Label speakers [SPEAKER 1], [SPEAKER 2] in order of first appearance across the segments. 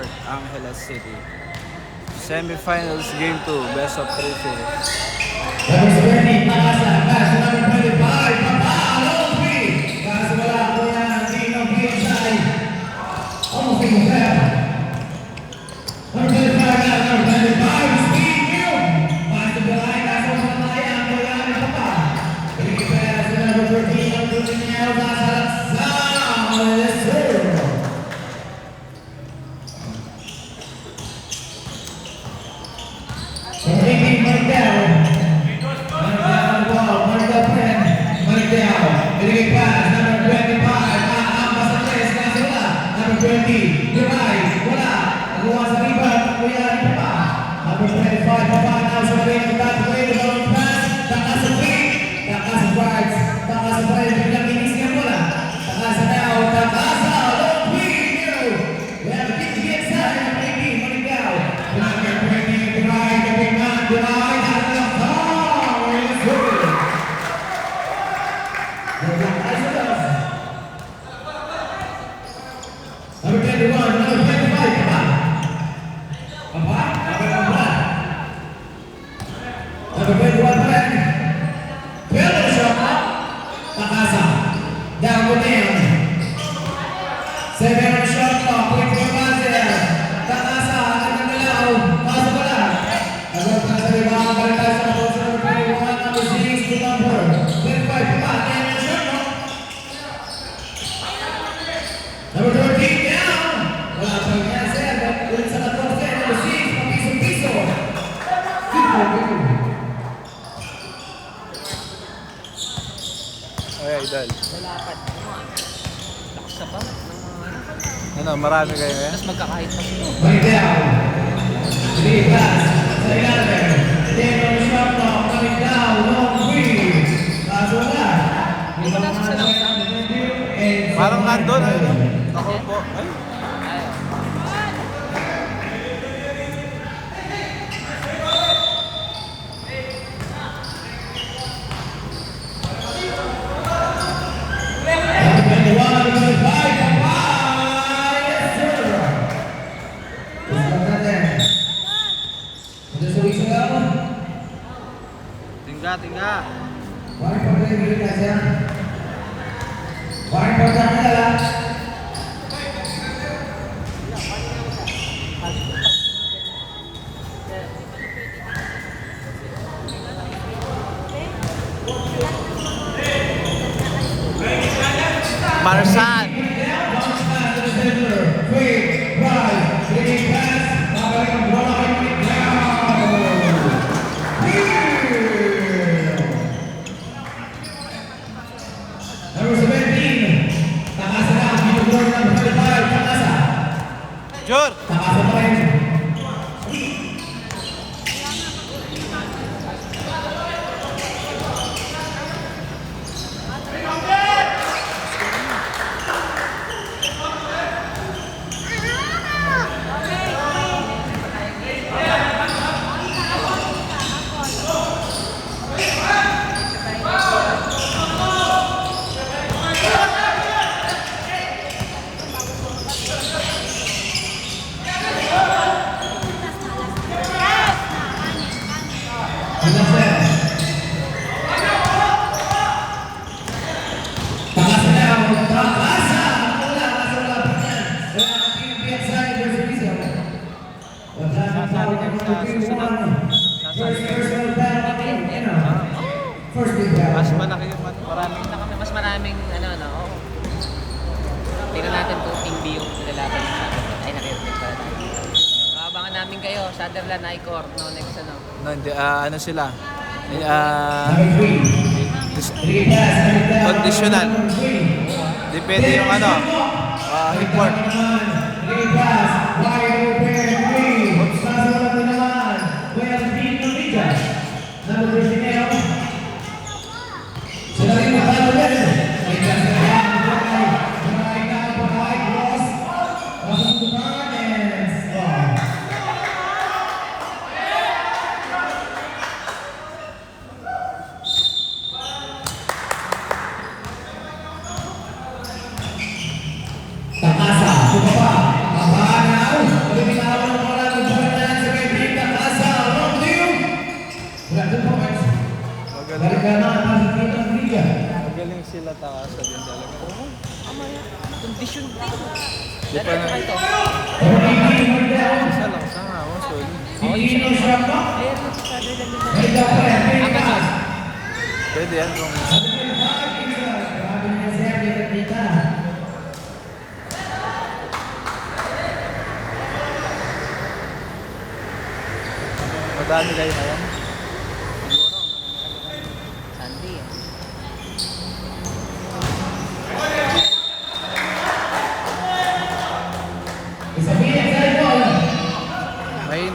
[SPEAKER 1] North Angeles City. Semifinals Game 2, Best of 3 series. Idol.
[SPEAKER 2] Lakas na pa.
[SPEAKER 1] Ano, marami kayo eh?
[SPEAKER 2] Mas magkakahit pa sila.
[SPEAKER 1] Parang nandun. Ako po. Ay.
[SPEAKER 2] Tingga.
[SPEAKER 1] Marsan. Jor. Mas malaki yung
[SPEAKER 2] Mas maraming tingnan natin kung team B yung nilalaban sa Sutherland. Ay, nakirinig pala tayo. Abangan namin kayo, Sutherland, I-Core, next
[SPEAKER 1] ano sila? Conditional. Depende yung import.
[SPEAKER 3] Takasa, bumaba,
[SPEAKER 2] Amazon.
[SPEAKER 1] Pwede yan kung madami kayo na yan.
[SPEAKER 2] Sunday eh.
[SPEAKER 1] Main.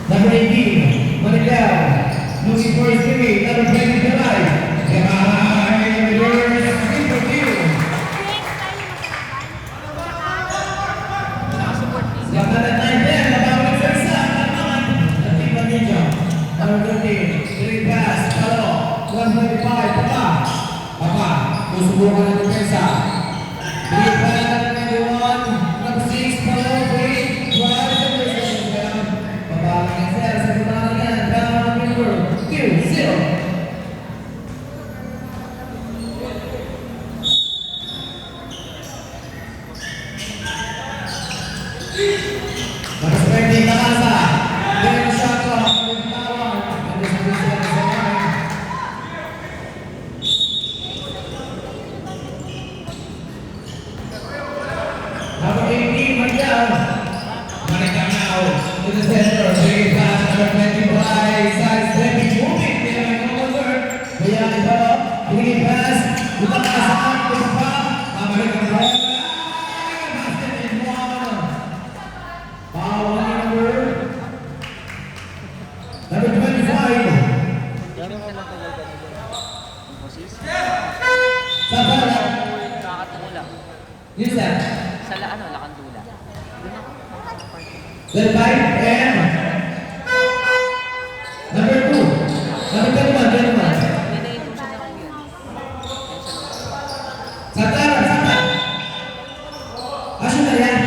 [SPEAKER 3] Number 18, Manila, moving for his teammate, number 20, July. Susubukan ng depensa. Bigay pa lang ng 91, number 6, Palo, Wade, drive the person. Pabalang ng Sir, sa kumalang yan, down on the world, 2-0. Nakaspending Nakasa, Ben Shaka, Pagkawang, ang isang sa Number 18, Miguel. Monica now to the center. Very fast. Number 25, side stepping, moving. They are no longer. Bayan ito. Bigay pass. Lumakasan. Tumpa. American Rock. Basket in one. Foul on number 25. Sabala.
[SPEAKER 2] Kakatula.
[SPEAKER 3] Use that.
[SPEAKER 2] Sa Lakandula.
[SPEAKER 3] Then 5 and number 2. Number 21, gentlemen.
[SPEAKER 2] Hindi na yung susunod ko yun.
[SPEAKER 3] Santana, Santana. Asun na yan.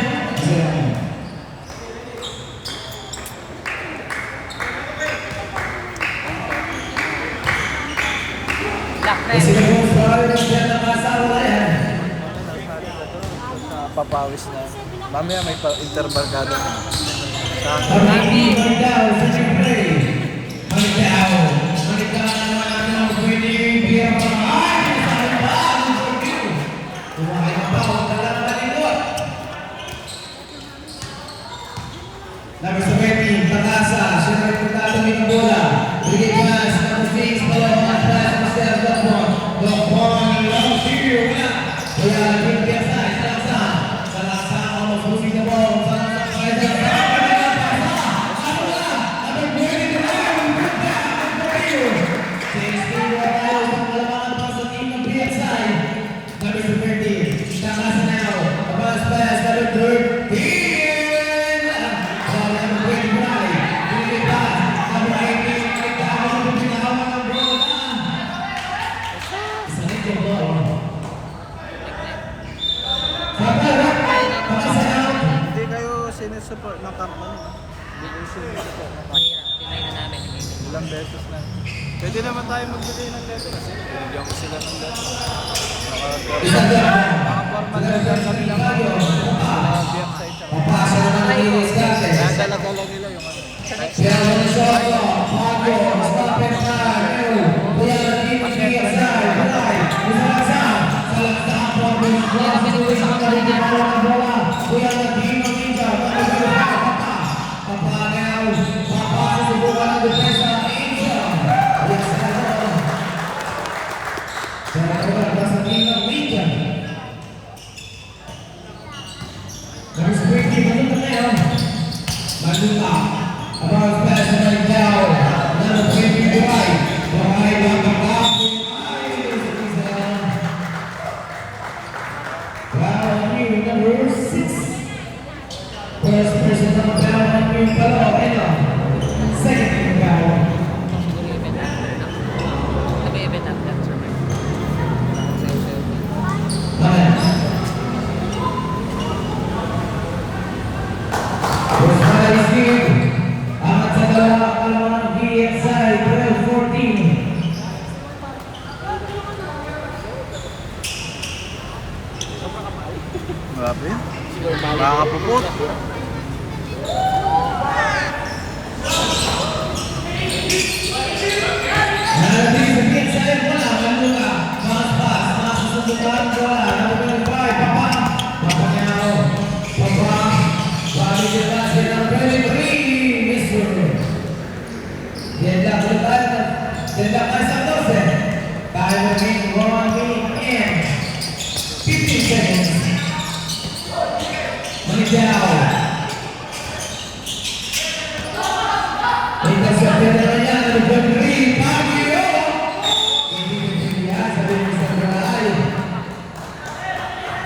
[SPEAKER 2] Black
[SPEAKER 3] Kasi
[SPEAKER 2] Red.
[SPEAKER 3] na po sa mga nakasawa na yan.
[SPEAKER 1] Papawis na. Mamaya may interbarkada na.
[SPEAKER 3] Marami, Manigao, second play. Manigao. Manigao naman natin ang pwedeng biyang pang-ay. Masaya pa ang pag-view. Tumakay na pa ang dalang malingot. Number 17, Takasa. Siya na rin pagkatamit ng bola. Bigay pass. Number 6, Paloma. Pass, Mr. Dokmon. Dokmon, long view. Kaya, good piasa.
[SPEAKER 1] Hindi kayo sinusupport ng company. Hindi kayo sinusupport.
[SPEAKER 2] Mahirap. Tinay na namin.
[SPEAKER 1] Ilang beses na. Pwede naman tayo magbigay ng letter kasi binigyan ko sila ng letter. Naka-formal letter kami lang ako. Website siya. Kaya dala-dala nila yung ano.
[SPEAKER 3] About pass right now, number 25, behind number 6. First person on the foul on you, Palo, second foul. Balik yung basket ng 23, Mr. Diyan lang tayo sa 12. Tayo maging 1 minute and 15 seconds. Manitaw. Ito sa pera niya, ng 23, Pagyo. Hindi nagpilihan, sabi ni Mr. Bray.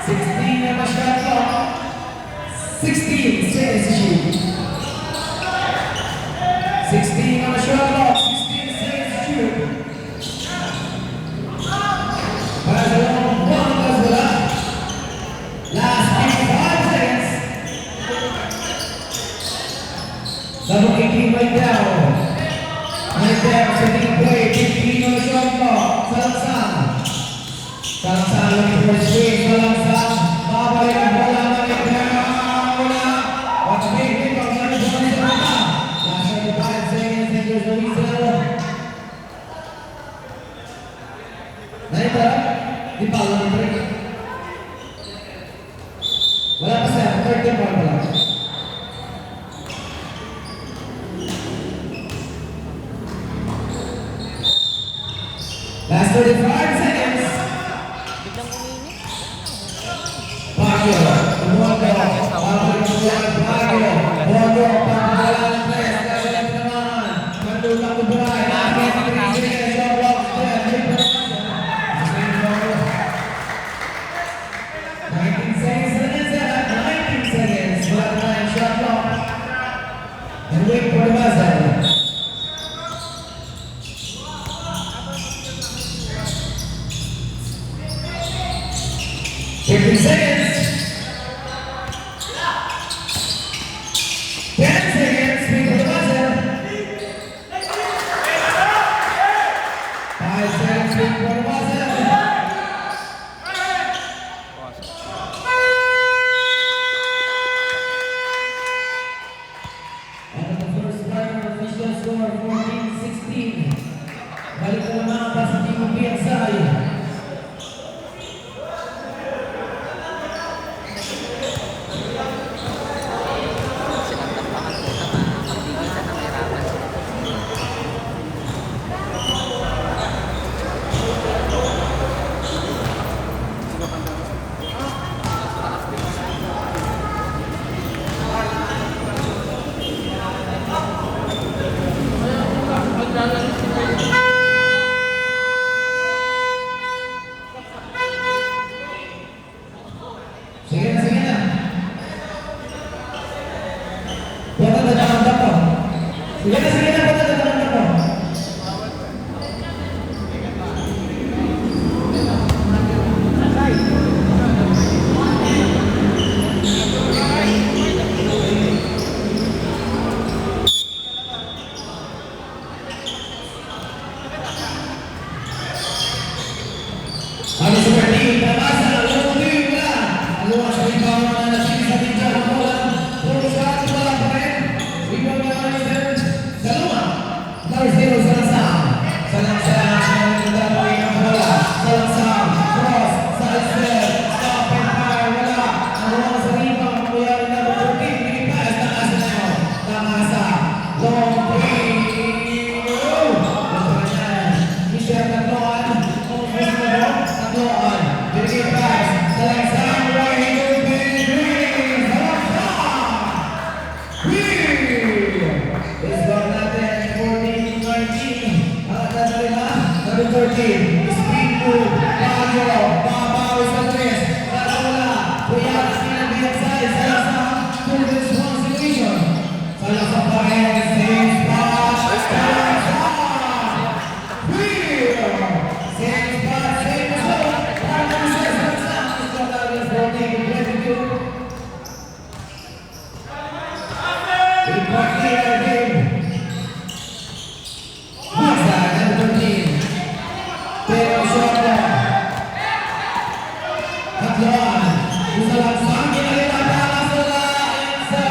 [SPEAKER 3] 16 na shot clock. 16 seconds to shoot. 16 on the shot clock. 16 seconds to shoot. Para sa long one, plus wala. Last 55 seconds. Double 18 right down. Right down, setting a play. 15 on the shot clock. Salangsang. Salangsang looking for a screen. Salangsang. Babalik ang bola. Balik down. Wala. Watch me. Hit on the bola sa mata. Last 35 seconds. And there's a whistle. Naita. Di pa lang break. Wala pa siya. 30 pa lang. Last 35 seconds.
[SPEAKER 2] Biglang uminit.
[SPEAKER 3] Baguio, Baguio, pangkalan press, kasalat naman, Mandula Kubray, nakakit ang Rizal, shot block, 19 seconds na din sir, 19 seconds, wala na tayong shot block, and wait for the buzzer. 15 seconds. 10 seconds. Wait for the buzzer. 5 seconds. Wait for the buzzer. And the first quarter official score 14-16. Balik na naman para sa team ng PXI.
[SPEAKER 2] Silang tampakan po na mapigilan na mahirapan sila.
[SPEAKER 3] Sige na, sige na. Punta na naman dito. Sige na, sige na. Punta na naman dito. Ano sa party? Tamasa, along team na. Along sa rebound na nasili sa tingka ng bola. Puro sa ating bola pa rin. Rebound na naman sir. Saluma. Number 0, Salangsang. Salangsang. Nagdarating ang bola. Salangsang. Cross. Side step. Stop and fire. Wala. Along sa rebound. Kuya rin na number 14. Big pass. Tamasa na yun. Tamasa. Long three. Oh! Basta na yan. Michelle Tatloan. Tatloan. Big pass. Salangsang. Right into the green. Salangsang. Let's go natin. 14-19. Ang atas na rin ha. Number 13. Speed move. Baguio. Babawi sa tres. Wala. Kuya. Silang BXI. Salangsang. To this one situation. Salangsang pa rin. Same spot. Salangsang. Same spot. Same spot. Parang siya Salangsang. Let's go natin. 14-22. Big party our game. Masa, number 13. Pero Soto. Tatloan. Salangsang. Kinalita talas wala. Enzo.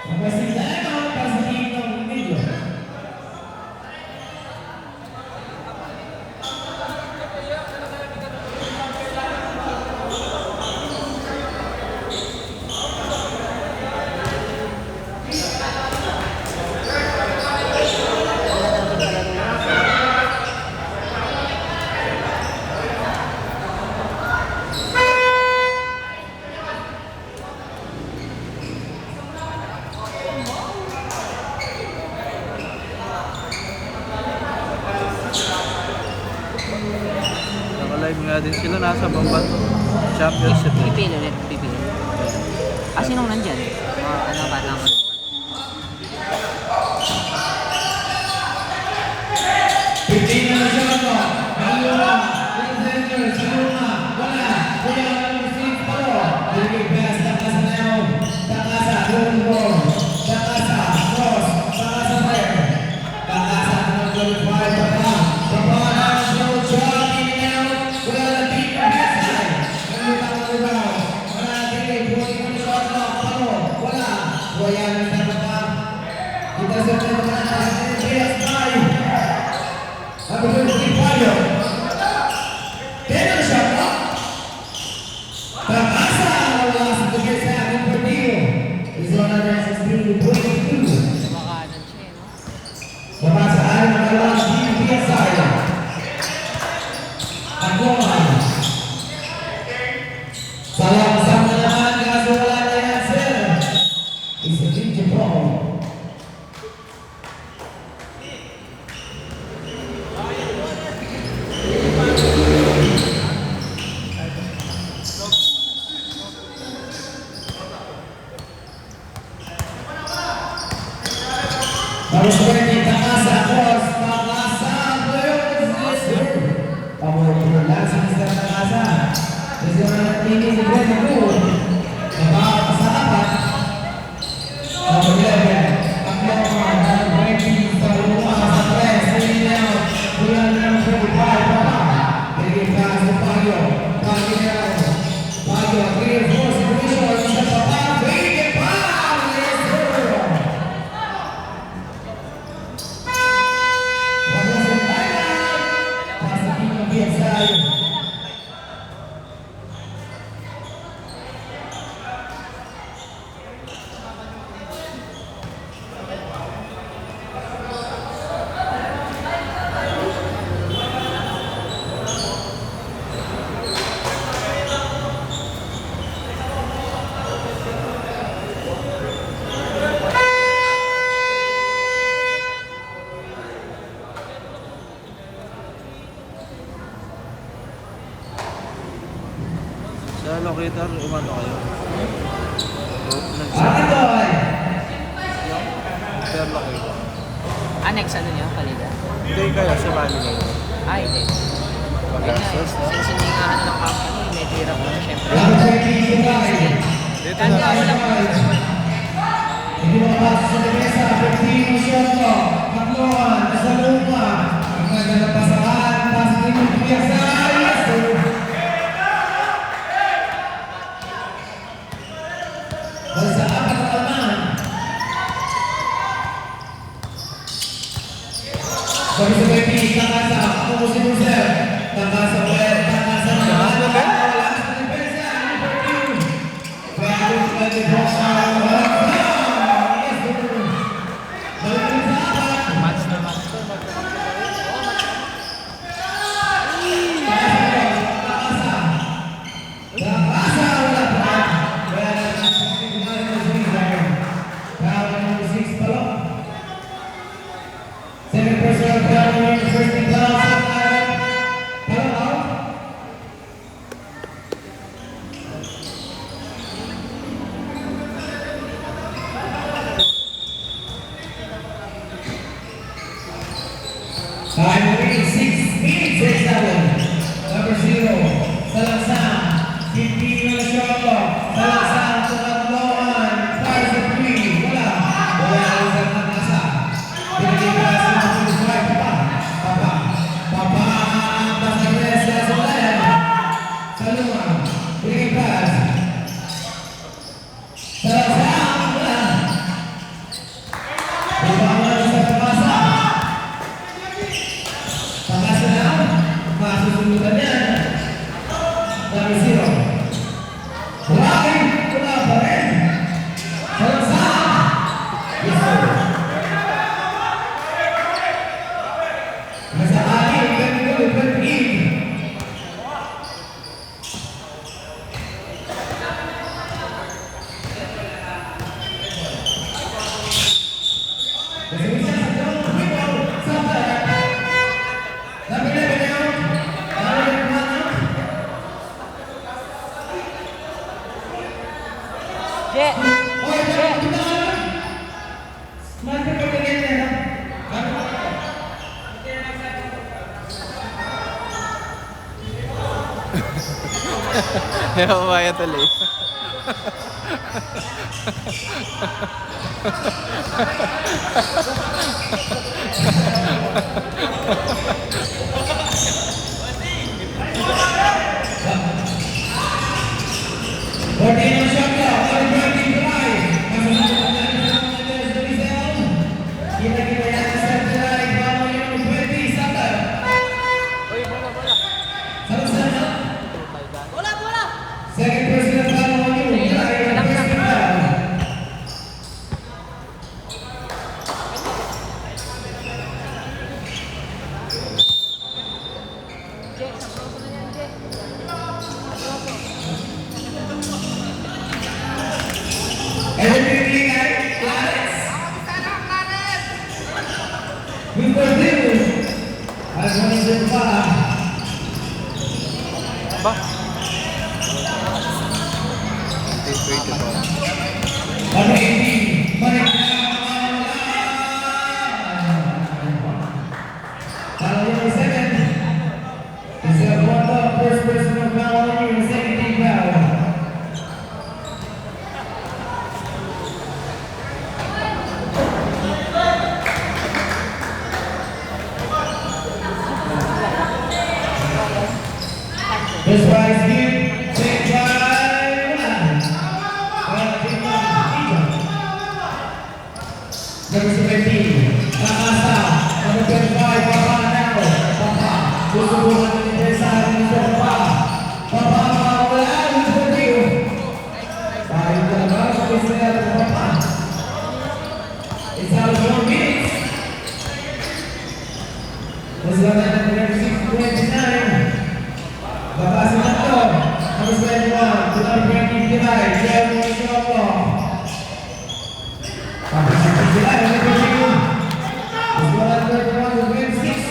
[SPEAKER 3] Number 6 na para sa team ng Medyo.
[SPEAKER 1] live nga din sila. Nasa Bamban Championship.
[SPEAKER 2] Pipili ulit, pipili. Ah, sinong nandyan? Ano ba lang?
[SPEAKER 3] 15 na siya ito. Kaluma. Center. Kaluma. Wala. Kuya number 6 palo. Bigay pass. Takasa na yun. Takasa. Rumbo. Takasa. Cross. Takasa there. Takasa. Number 5. Papa. Papa. No shot. In and out. Wala na deep. Inside. Kaluma na rebound. Wala na deep. 40 shot na. Palo. Wala. Kuya number 5. Kita sa mga PS5. Number 25. Tenang shot up. Takasa wala sa tugis sa ating partido. Arizona versus 22.
[SPEAKER 2] Makanan siya, no?
[SPEAKER 3] Mabasa ay magalawa sa PSI. Agloman. Salam na naman kaso wala na yan, sir. Isa din Jepong. Harus berani Takasa cross. Takasa blows. Pamulong langsung sa Takasa. Kasi naman tingin si Gwen ako. Nabaka sa apat. Number 11. Akloman. Number 20. Sa luma sa press. Sailing out. Bulan ng 25. Papa. Bigay pa sa Pagyo. Pagyo na. Pagyo. 3-4 situation. Sa Papa. Bigay pa. Yes, sir.
[SPEAKER 1] Sa locator, umano kayo?
[SPEAKER 3] Atoy!
[SPEAKER 1] Per locator.
[SPEAKER 2] Annex, ano niya? Kalida?
[SPEAKER 1] Hindi kayo, sumali kayo.
[SPEAKER 2] Ay, hindi.
[SPEAKER 1] Pag-access, no?
[SPEAKER 2] Since hindi nga ano ng company, medyo hirap na syempre.
[SPEAKER 1] Dito na tayo.
[SPEAKER 3] Hindi makapasok sa demesa. 15 shot mo. Kakloan. Nasa lupa. Ang ganda na pasahan. Pasok din yung piyasa. Yes, sir. Basta apat na taman. Sabi sa baby, Takasa. Ako si Musel. Takasa ulit. Takasa na. Wala sa demesa. Number 2. Bago sa demesa.
[SPEAKER 2] Match na match to.
[SPEAKER 3] Second person, first in class. Hello. 6 minutes, 6-7. Number 0, Salasan. 15 na shot clock. Salasan, Tumatloan. Para sa 3. Wala. Wala ang isang Takasa. Binigay pa sa mga 25. Papa. Papa. Basta press na sa layan. Saluma. Binigay pass. Salasan. Wala. Ibangan sa Takasa. Takasa na. Masusunod yan. Number 0. Wala pa rin. Salasan. Yes, sir. Nasa akin, ganito, ganito. Kasi isa sa dalawang window, sa number 11 out. Number 1 out.
[SPEAKER 1] Kaya mamaya tuloy.
[SPEAKER 3] Ordinary shot clock, number 25. Kita-kita yang set line, bawah yang 20, Satan.
[SPEAKER 2] Uy, bola.
[SPEAKER 3] Sama-sama.
[SPEAKER 2] Bola.
[SPEAKER 3] Second person ang bawah yung try, first foul.
[SPEAKER 2] Jack, saproso na yan, Jack. Saproso.
[SPEAKER 3] Everything Alex. Number 2. Alfonso pa.
[SPEAKER 1] Ba? 20 po.
[SPEAKER 3] Number 18. Balik na. Follow your second. Is a first person of foul on you, second team foul. This prize gift, take by number 17, Takasa, number 25, Papa now, Papa, susubukan ng Intesa, number Papa, Papa, wala, number 2. Tayo ka na ba? Sa Papa. It's out of 4 minutes. This one at number 629. Babasin na to. Number 21, to number 25, Jeremy Shopo. Babasin na sila, number 2. This one at 31, to 26.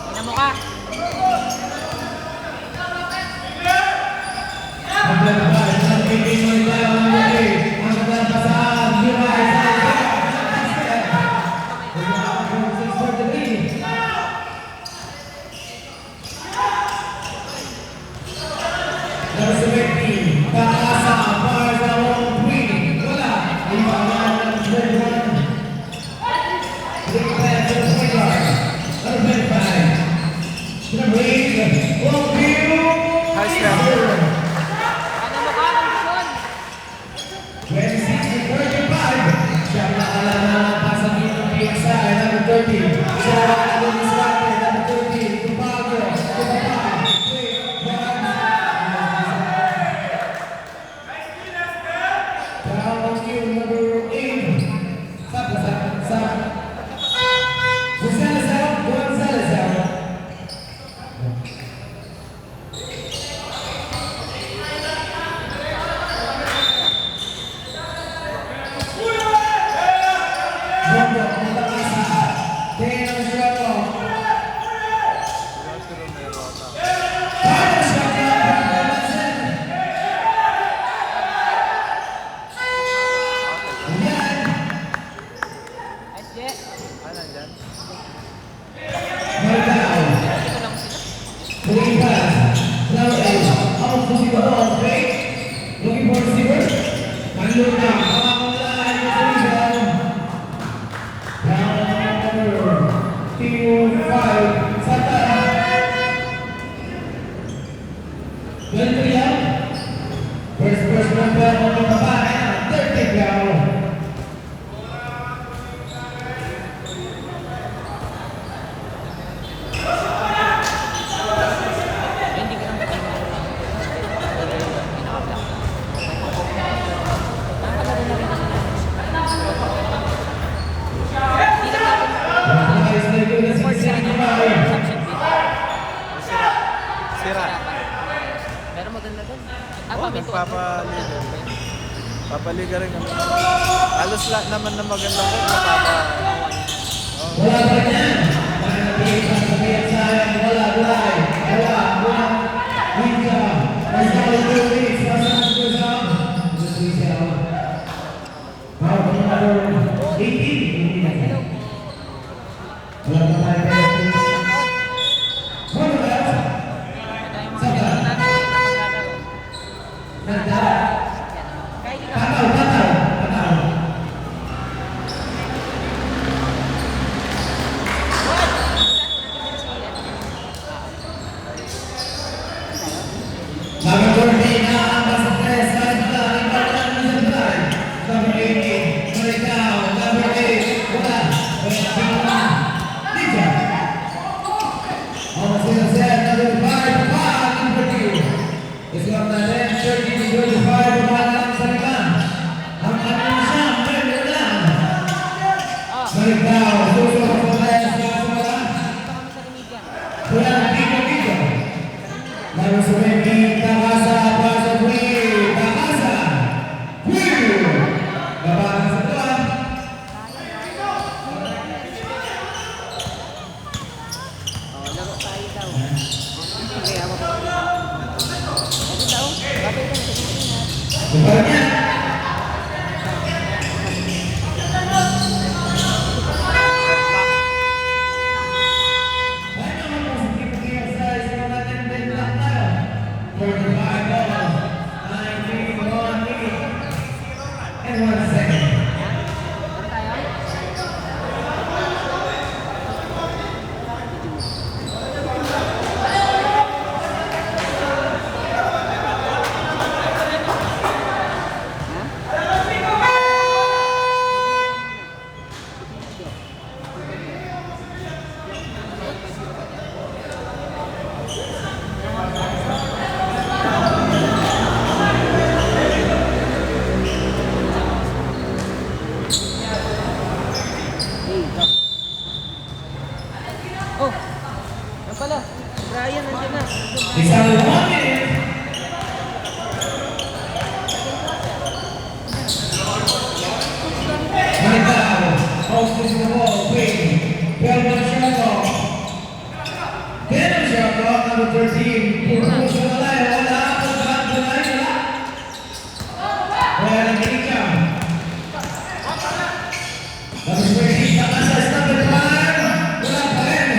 [SPEAKER 2] Tingnan mo ka.
[SPEAKER 1] High snap.
[SPEAKER 2] Ano mo ka, kondisyon?
[SPEAKER 3] 26 to 35. Siya nakalala ng pasang dito ng PXI, number 30. Siya nakalala ng Swarte, number 30. Tupago, Tupago. 3, 1. Foul on you, number 8. Sa. Gonzalez out, Gonzalez out. Bondo, Montagasa. Tenang Shopo. Final shot clock, Robinson. Yan.
[SPEAKER 2] Nice, Jack.
[SPEAKER 1] Ano dyan?
[SPEAKER 3] Maricao.
[SPEAKER 2] Dito lang sila.
[SPEAKER 3] Three pass. Now edge. Out to the ball. Fake. Looking for receiver. Unload na. Pangawala. Rebound. Down number 2-5. Sata. 23 out. First number on the back. 30 foul.
[SPEAKER 2] Hindi ka lang pinaka-block. Nakakagano na rin kasi. Hindi lang natin
[SPEAKER 3] Nice play to the 65.
[SPEAKER 2] substitute dito.
[SPEAKER 1] Sira.
[SPEAKER 2] Pero maganda din.
[SPEAKER 1] Oh,
[SPEAKER 2] Paminto.
[SPEAKER 1] nagpapaliga. Papaliga rin kami. Halos lahat naman na magandang ko.
[SPEAKER 3] Wala pa rin yan. Para na natin, 30-25, bumala lang sa lima. Ang ano siya, meron lang. Balik daw, susunod po tayo sa sumala. Wala ng video. Lalo sa Wendy, Takasa, Pasa, Wee, Takasa. Wee! Labanan sa tuwan.
[SPEAKER 2] Oh, laro tayo daw. Okay, ako po. Ano daw? Kapit na, sige na.
[SPEAKER 3] Balik niya. Ay, naman po, sa kipag-iyak sa isang natin, din lang tayo. 45 balls, 19, 1 minute, and 1 second.
[SPEAKER 2] Laro tayo? Oh, yan pala. Brian, nandiyan na.
[SPEAKER 3] Isang 1 minute. Manitao, hostess of the ball, Queen, Pelman Sharlock. Pelman Sharlock, number 13, puro sa malay, wala ako sa kanilay, wala. Wala ng kinika. Number 20, Takasas, number 5, wala pa rin.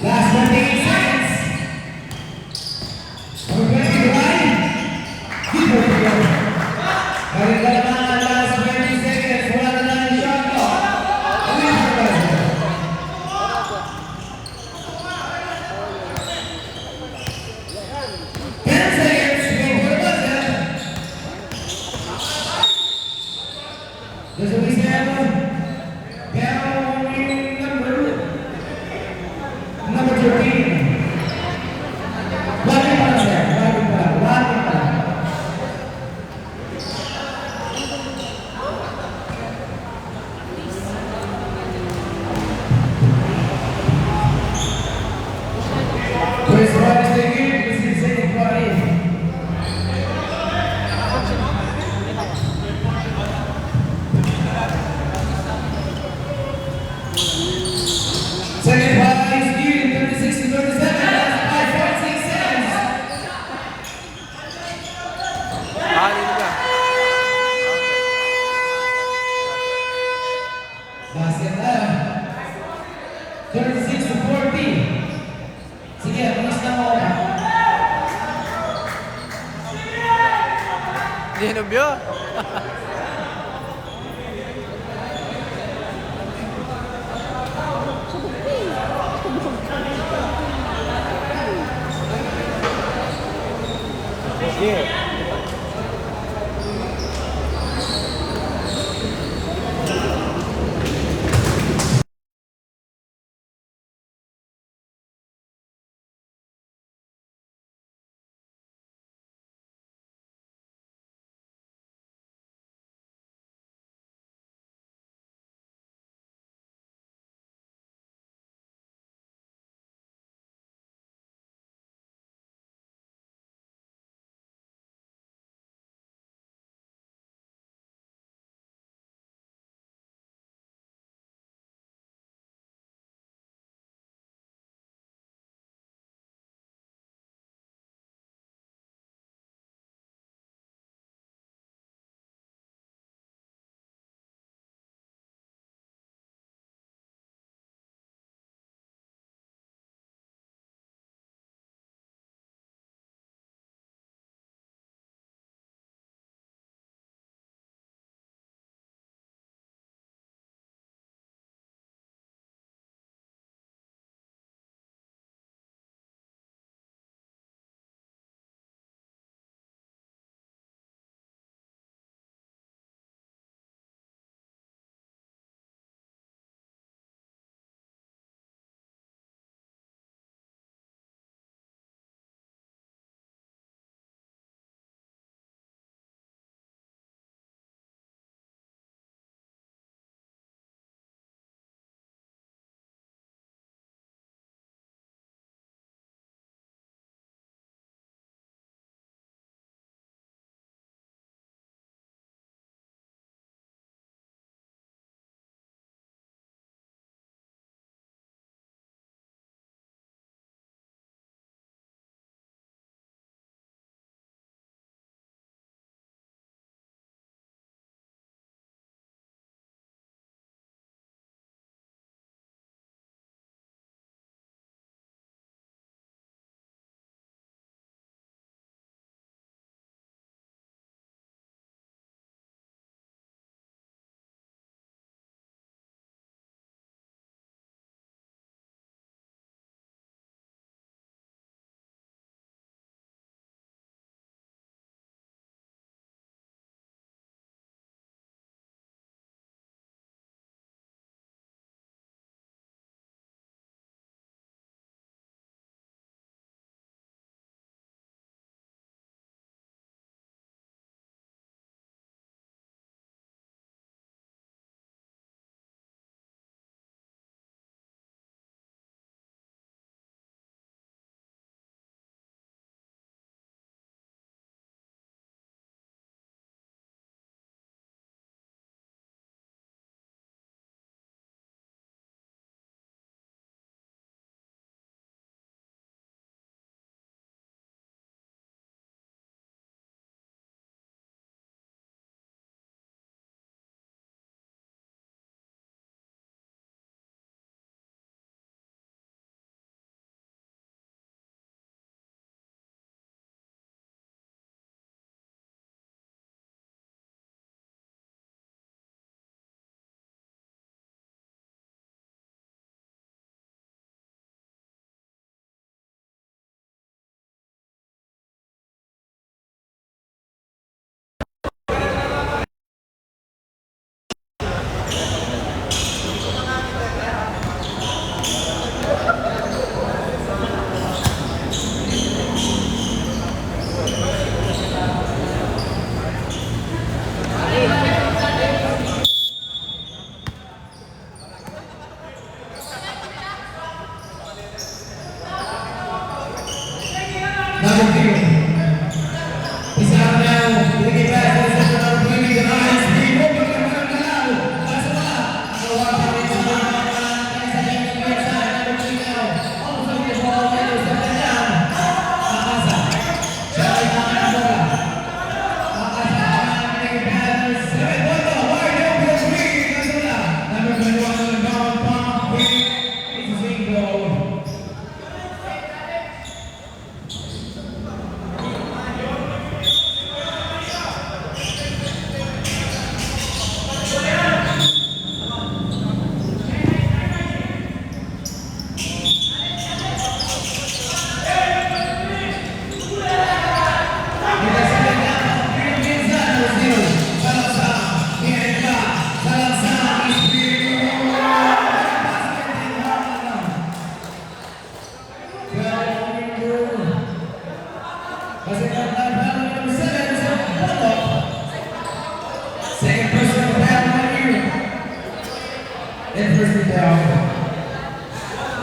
[SPEAKER 3] Last 28 seconds. Number 20, Ryan. Keep it together. Balik ka naman ang last 20 seconds. Wala na lang yung shot clock. Ano yung shot clock? 10 seconds. Wait for the buzzer. There's a whistle. Pero yung number 13. Bakit pa lang, sir? Bakit pa lang? Bakit pa lang? First one is taken, this is second party. Second party is due, 36 to 37, that's 5.6 seconds.
[SPEAKER 1] Ah, dito ka.
[SPEAKER 3] Basket tayo. 36 to 40. Sige, punas na mo.
[SPEAKER 1] Hindi nubyo.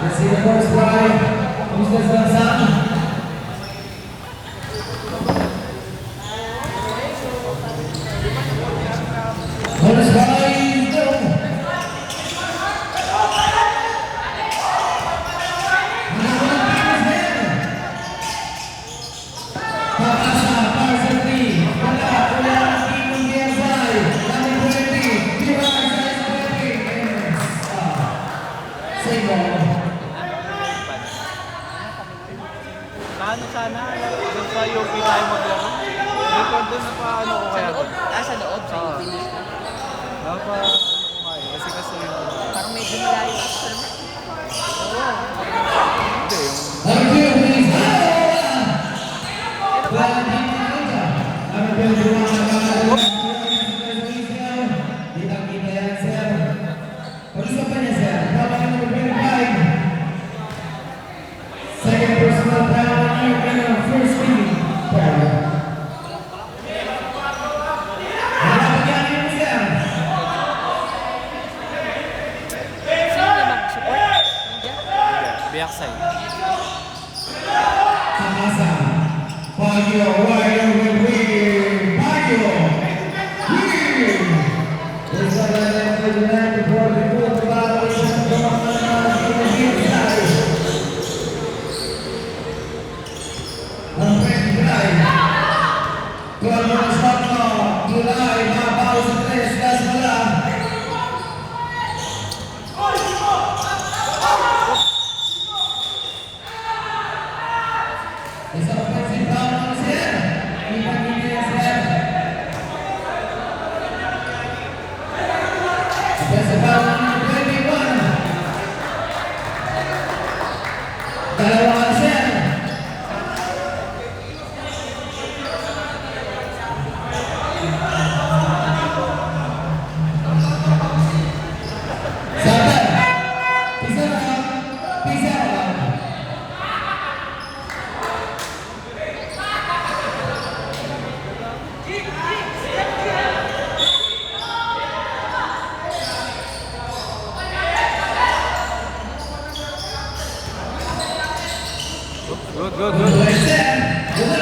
[SPEAKER 3] Let's see the first try. Who's this one, son? Bonus try, go. Papasa, Parsley, wala, Timon Biasay, number 20, Pilar size 20, and save ball.
[SPEAKER 1] Paano sana? Doon sa UP tayo maglaro. Record doon na paano ko
[SPEAKER 2] Sa
[SPEAKER 1] kaya
[SPEAKER 2] loob.
[SPEAKER 1] doon.
[SPEAKER 2] Sa loob. Sa
[SPEAKER 1] Oo.
[SPEAKER 2] UP.
[SPEAKER 1] Napa ano ko kaya. Kasi
[SPEAKER 2] Parang medyo malayo ako sa naman. Oo.
[SPEAKER 1] hindi yung
[SPEAKER 3] Number 2, please. Wala, number 21, kitang-kita yan, sir. Pag-usap pa niya, sir. Tama ka number 25. Second personal foul, and first team foul. Nakapagyan mo, sir.
[SPEAKER 2] Sino naman? Support? Nandiyan?
[SPEAKER 1] biyak side.
[SPEAKER 3] Tamasa. Baguio, Warrior will win. Baguio. Win. There's a lot of land before the goal. The battle is on the inside. Ang 25. Tuan mo stop mo. Tulay, mabaw sa 3. Gas mo lang. Isa offensive foul naman, sir. Ipag-ibig niya, sir. Offensive foul naman, 21. Dalawa, sir. Sabar. Pisa lang. Pisa lang.
[SPEAKER 1] Good, good, good.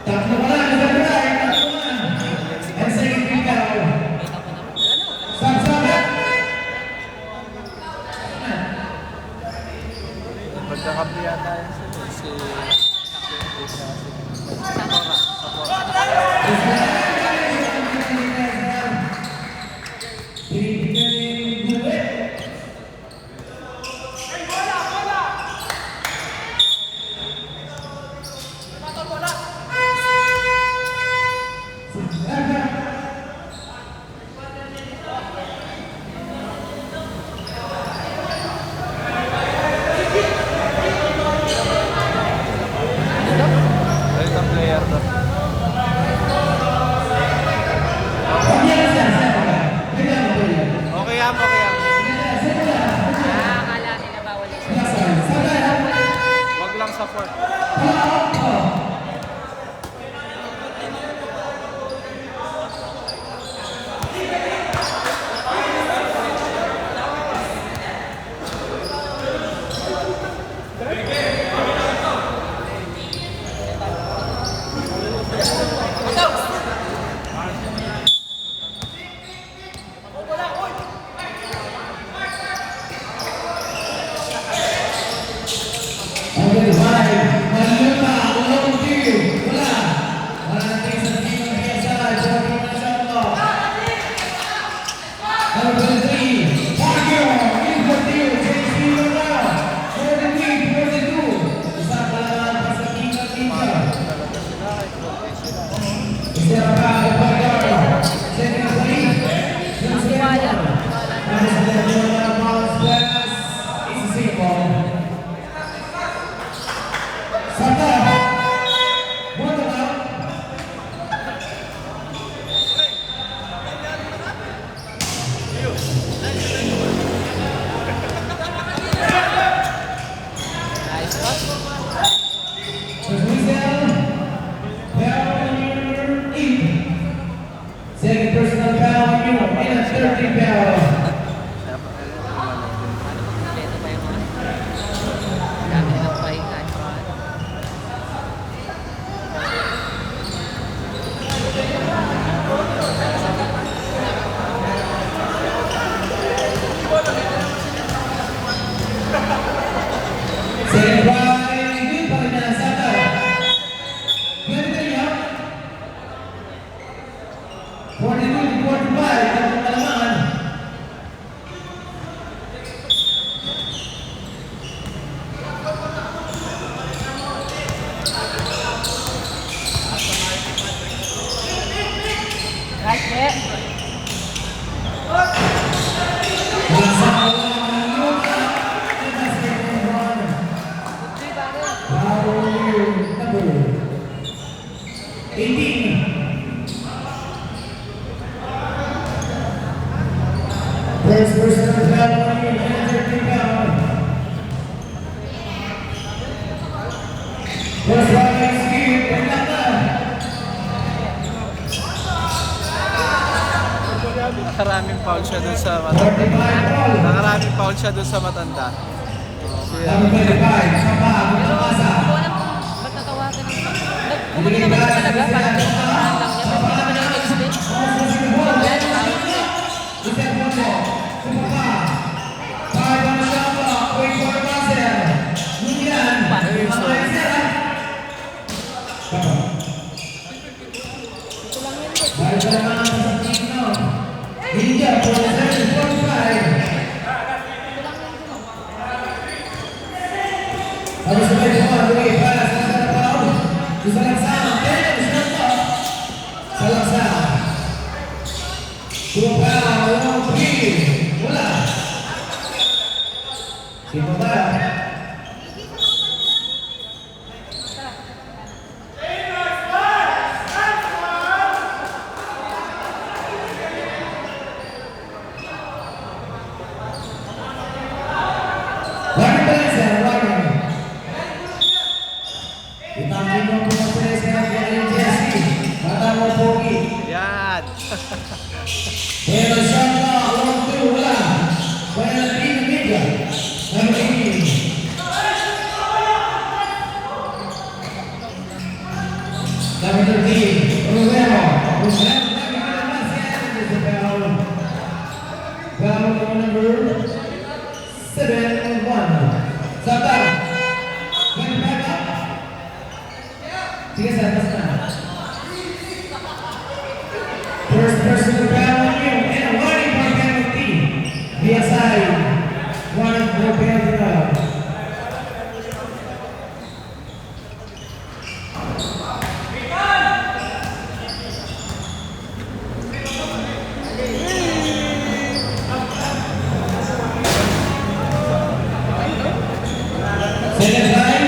[SPEAKER 1] Tatlo pa lang, isa pa lang, tatlo lang. And second free foul. Stop, stop. Pagkakapi yata yun si Ay, ang player to.
[SPEAKER 3] Santa. One out.
[SPEAKER 2] Nice pass.
[SPEAKER 3] Second personal foul on you, and a 13 foul.
[SPEAKER 2] Ano kompleto pa yung mga dami nilang pahinga.
[SPEAKER 3] Second by good pa rin na Santa. Good pa rin 42-45, ang kalamangan.
[SPEAKER 2] Right there.
[SPEAKER 3] First personal foul on you, and 13 foul. First round execute, Pagkata.
[SPEAKER 1] Nakaraming foul siya dun sa
[SPEAKER 3] 45
[SPEAKER 1] matanda.
[SPEAKER 3] foul.
[SPEAKER 1] Nakaraming foul siya dun sa matanda.
[SPEAKER 3] Number 25, Sapa,
[SPEAKER 2] Pero
[SPEAKER 3] Magpapasa.
[SPEAKER 2] hindi ko alam kung ba't natawagan ng... Bumalik naman siya talaga, parang pinapakahan lang niya. Pero hindi naman yung explain. Yan, tawag niya.
[SPEAKER 3] Isang punto, Sumapa. Five on the shot clock, wait for the buzzer. Nunyan. Mga isa.
[SPEAKER 2] Ito lang yun. Ito
[SPEAKER 3] Dahil sa mga sa Tino. India, 47-45.
[SPEAKER 2] lang yun.
[SPEAKER 3] Tapos sa may mga duwi, para sa Sarapaw. Sa Laksang, pero sa Laksang. Sa Laksang. Supa, walang pili. Wala. Sino ba? Warning pa lang, sir. Warning. Itangin mo po ang press na ng Jesse. Bata mo, Pogi.
[SPEAKER 1] Yan!
[SPEAKER 3] Pero siya na, walang two, wala. Wala na rin ang media. Number 18. Number 13, Romero. Romero, naman si Andres sa foul. Foul number 7-1. Santa. Ganun ba ba? Sige, sir, basta na. First personal foul on you, and a warning for penalty. BSI, warning for penalty. Second time,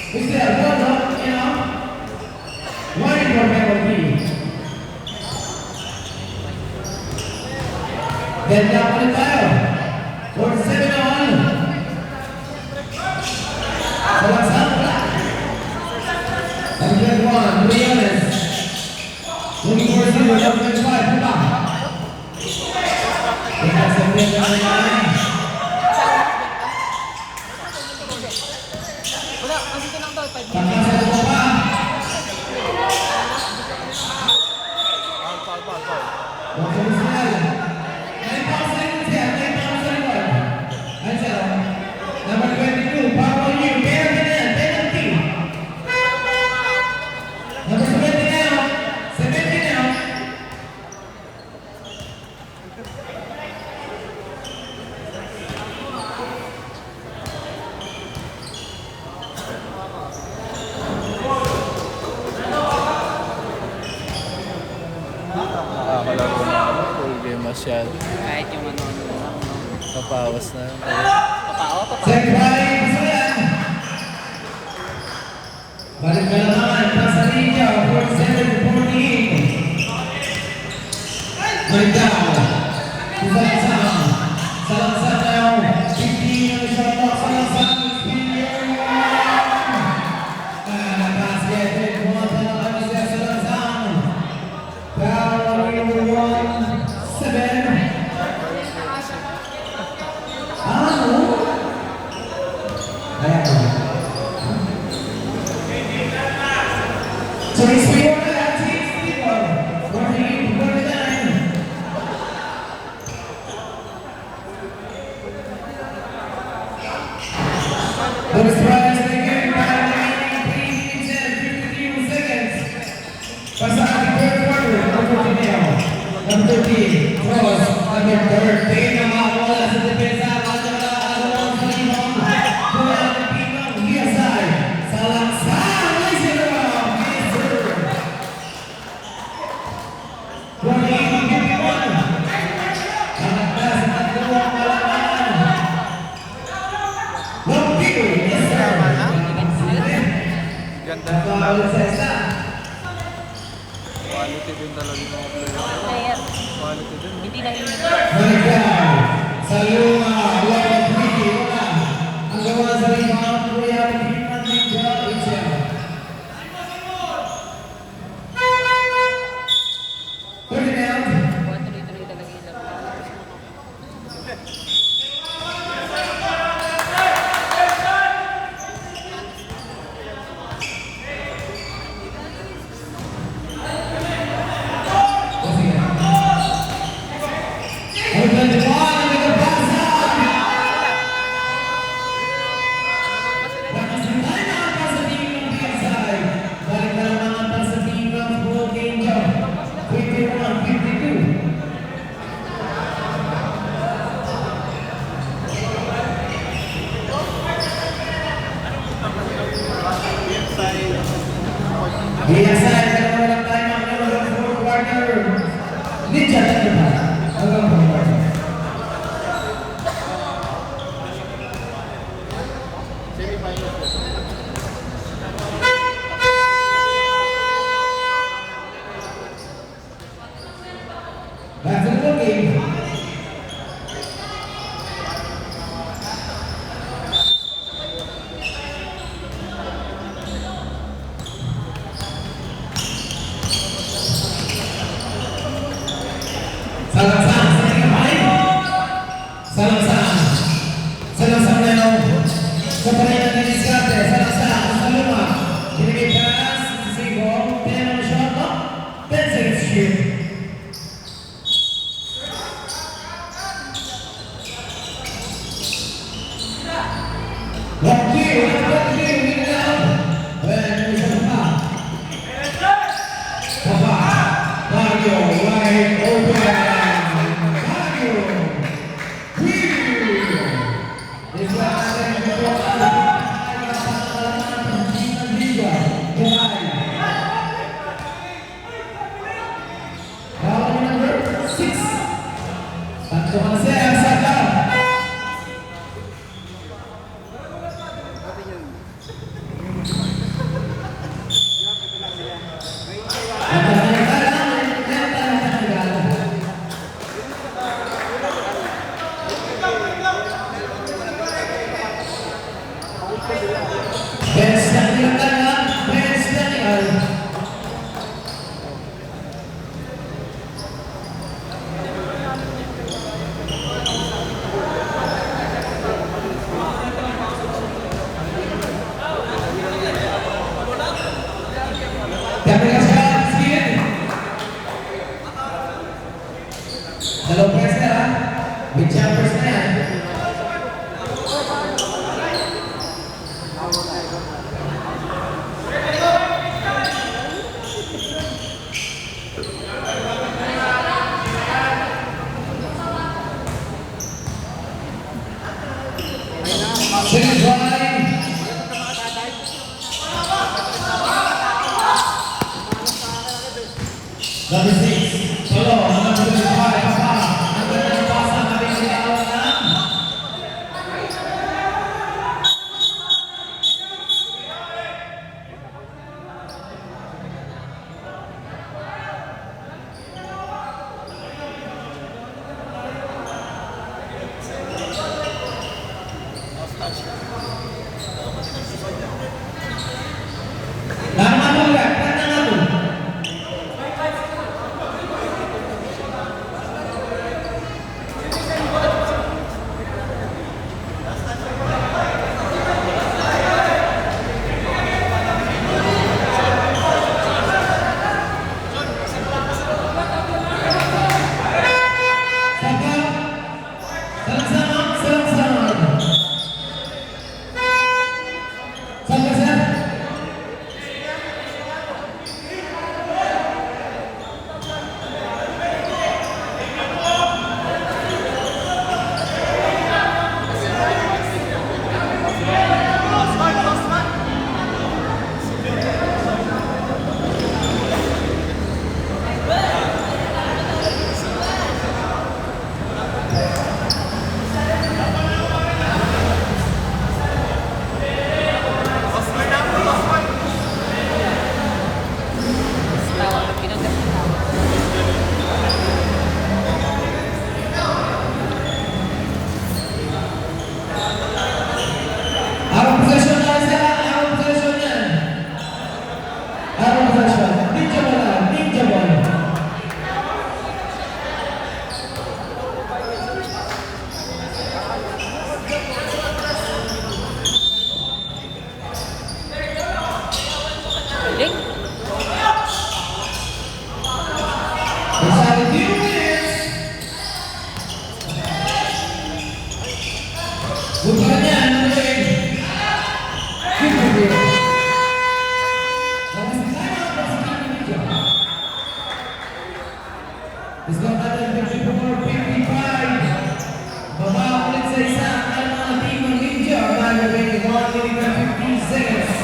[SPEAKER 3] Mr. Bono, you know, one for penalty. Then down ulit tayo. 47 na all. Salaksang wala. Number 1, Briones. Looking for zero, number 5, wala. Tingnan sa mga nangyayari.
[SPEAKER 2] Wala, kasi ito lang daw, 5 minutes.
[SPEAKER 3] Pagkasal mo pa.
[SPEAKER 1] Foul.
[SPEAKER 3] Huwag sa musical. 9,000 seconds yan, 9,000 wala. Ansel, number 22, Pablo Yu, penalty na yan, penalty. Number 70 na yan, 70 na yan.
[SPEAKER 1] Nakakalaro na kami. Full game masyado.
[SPEAKER 2] Kahit yung ano lang, no?
[SPEAKER 1] Papawas na.
[SPEAKER 2] Papao.
[SPEAKER 3] Second by Pasuyan. Balik ka naman, nasa linya, 47-48. Balik down. Salangsang. Salangsang na yung 15 yung shot clock. Salangsang, experience. Basket, pumunta na kami siya Salangsang. Foul number 1, 7. Ano? Ayan. So it's 48, 49. Those tries again, by 3 minutes and 52 seconds. Pasang the third quarter, number 14 number 13, cross, number 13 na mga bola sa depensa, alawang sa limang, bola ng pinang, Liasay, Salangsang, nice and around, Mr. 48-51, nakaklas at dalawang malaman, Lopio, yes sir,
[SPEAKER 1] Ganda.
[SPEAKER 3] Pablo sa isa.
[SPEAKER 1] Quality din talaga yung mga player.
[SPEAKER 2] Player.
[SPEAKER 1] Quality din.
[SPEAKER 2] Hindi na yun.
[SPEAKER 3] Balikan sa luma, wala ng pretty, wala. Ang gawa sa rebound, kuya, Piman Ninja, Itzel. Turn it out.
[SPEAKER 2] Tuloy-tuloy talaga yung laro.
[SPEAKER 3] Ang ganda mo, ang ganda pasa. Nakasintay na ang pasa team ng PSI. Balik na naman ang pasa team ng Full Game Jump. 51-52. PSI, dalawa lang tayo ng hanggang fourth quarter. Ninja na naman. Hanggang fourth quarter. Back to the ball game. Salangsang, sa kamay. Salangsang. Salangsang na yung sa panayang ng diskarte. Salangsang, sa luma. Binigay pass, sisibong, pinanong shot, no? 10 seconds shoot. Lock you, get it out. Well, isa pa. Papa, Mario, wide open. Mario, This last second control out of the Liga. Foul number 6. Tatlo ka na siya, ang saka. Bench standing ang tala. Bench standing ang. Kamera siya, Steven. Dalawang press na ha. With jumpers na yan. Second try. Number 6, Solo. Number 25, Papa. Ang ganda ng pasa, natin sinawan na. Laman ulit, tanang ako. Let's go natin 54-55. Baba ulit sa isa ang mga team ng Ninja. Magagawin 1 minute and 15 seconds.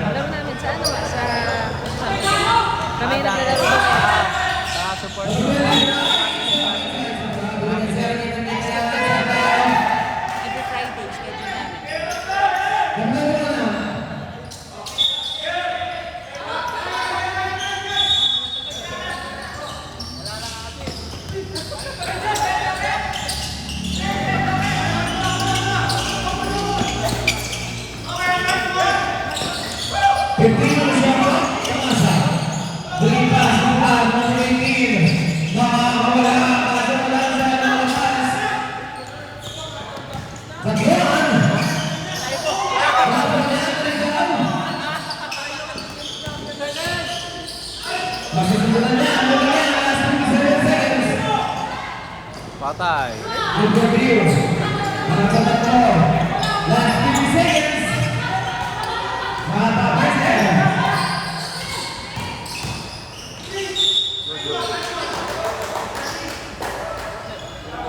[SPEAKER 2] Alam namin sa ano, sa Kami yung naglalaro doon.
[SPEAKER 1] Support.
[SPEAKER 2] Every Friday, schedule namin.
[SPEAKER 1] Patay.
[SPEAKER 3] Last 50 seconds.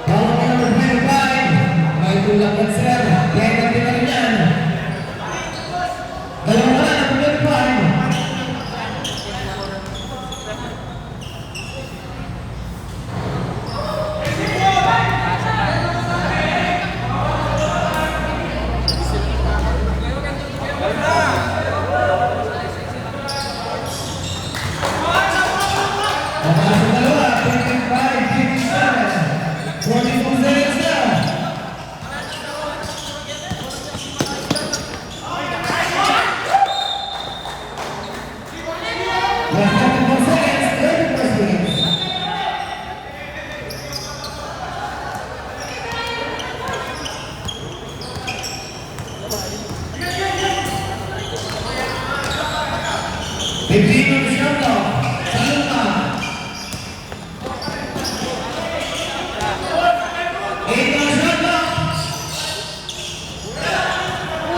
[SPEAKER 3] Bawang number 25. May tulak at sir. Kaya natin na rin yan. Dalawang na number 25. Papasok dalawa, 25, 57. 42 seconds na. Last 34 seconds, 34 seconds. Fifteen on the shot clock. Saluma. 8 on the shot clock.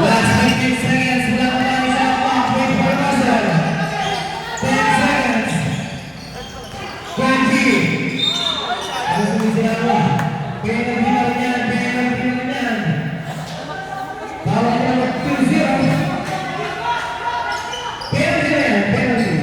[SPEAKER 3] Last 15 seconds. Wala pa tayo sa clock. Wait for the buzzer. 10 seconds. 20. Ano sumisiyan mo? Penalty na rin yan. Penalty na rin yan. Bawal na mag 2-0. Penalty na yan. Penalty.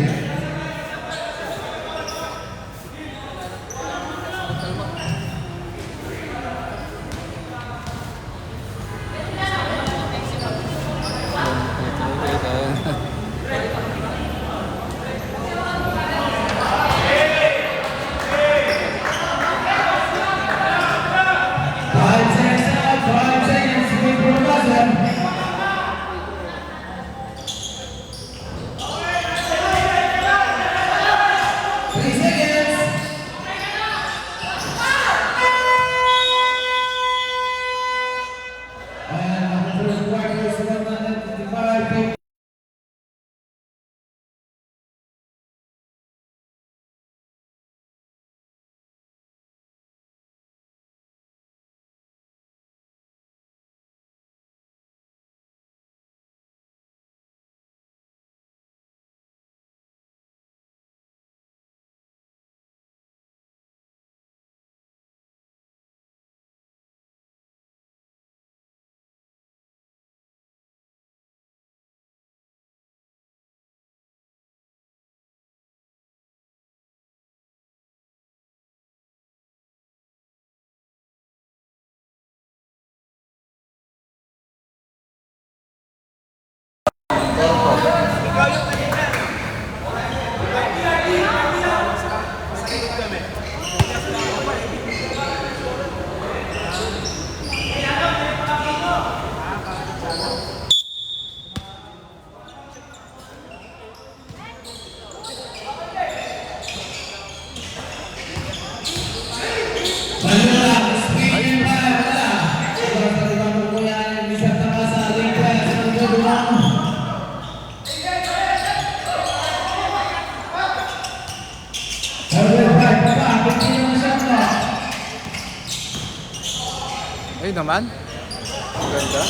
[SPEAKER 3] Five seconds out, 5 seconds, wait for the buzzer. Three seconds. And the first quarter is 155.
[SPEAKER 1] Ay naman. Ganda.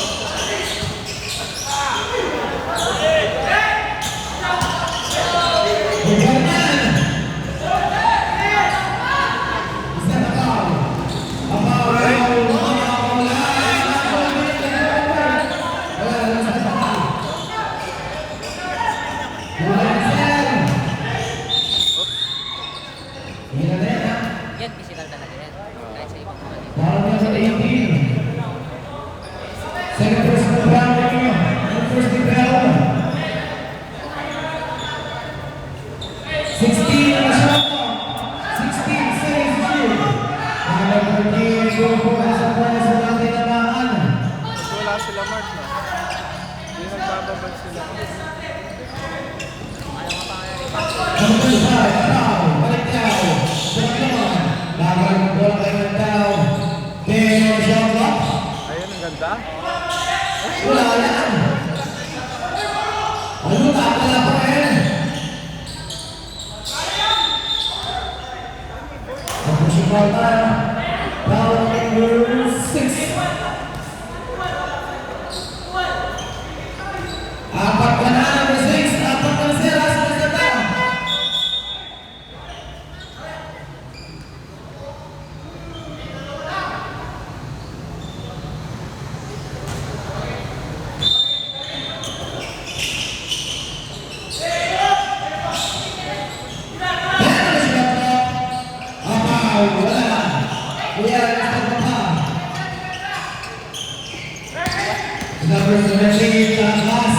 [SPEAKER 3] 2-4 sa pwesto ng tinamaan.
[SPEAKER 1] Mas wala sila Mark na. Hindi nagbababag sila.
[SPEAKER 3] Number 5, Tao, balik Tao. Balik Laban ng bola kay Tao. Pero shot clock.
[SPEAKER 1] Ayun, ang ganda.
[SPEAKER 3] Wala yan. Ano na, wala pa rin. Tapos yung ball tayo. Foul number 6. Apat ka na, number 6. Apat ka na sila, last one na tayo. Number 17, Takas.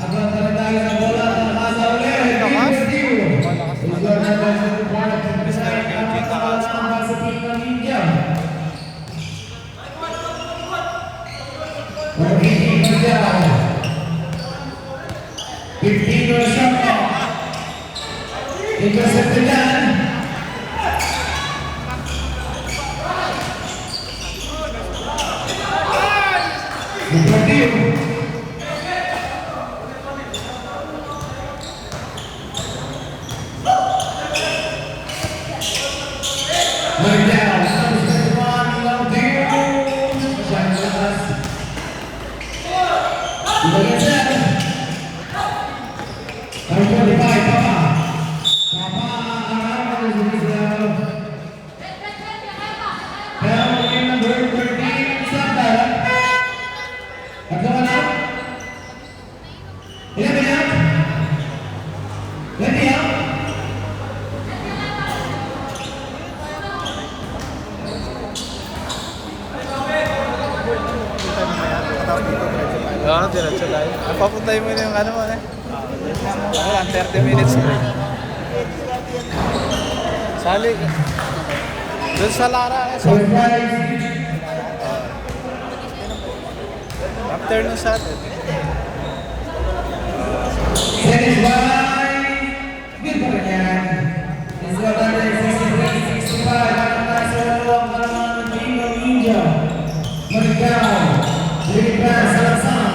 [SPEAKER 3] Abang tayo sa bola, Takas na ulit.
[SPEAKER 1] Takas?
[SPEAKER 3] Is your number 24 to decide ang pagkakalang sa team ng India. Or 18 na down. 15 or shot clock. Intercepted yan. Number 2. Right down. Number 21, long two. Shot pass. Look at that. Number 25, Papa. Papa, around is down. Down in number 13, Santa. Ano ka na? Ilan ba yan? Ready up?
[SPEAKER 1] Oo, diretso tayo. Papuntay mo na yung ano mo, eh. Ano lang, 30 minutes. Sali. Doon sa Lara, eh. So, afternoon sa atin.
[SPEAKER 3] Seconds by good pa rin yan. This is what I'm saying, 63-65. Ang nasa dalawang kalaman ng team ng India. Maricao. Leading pass, Salaksan.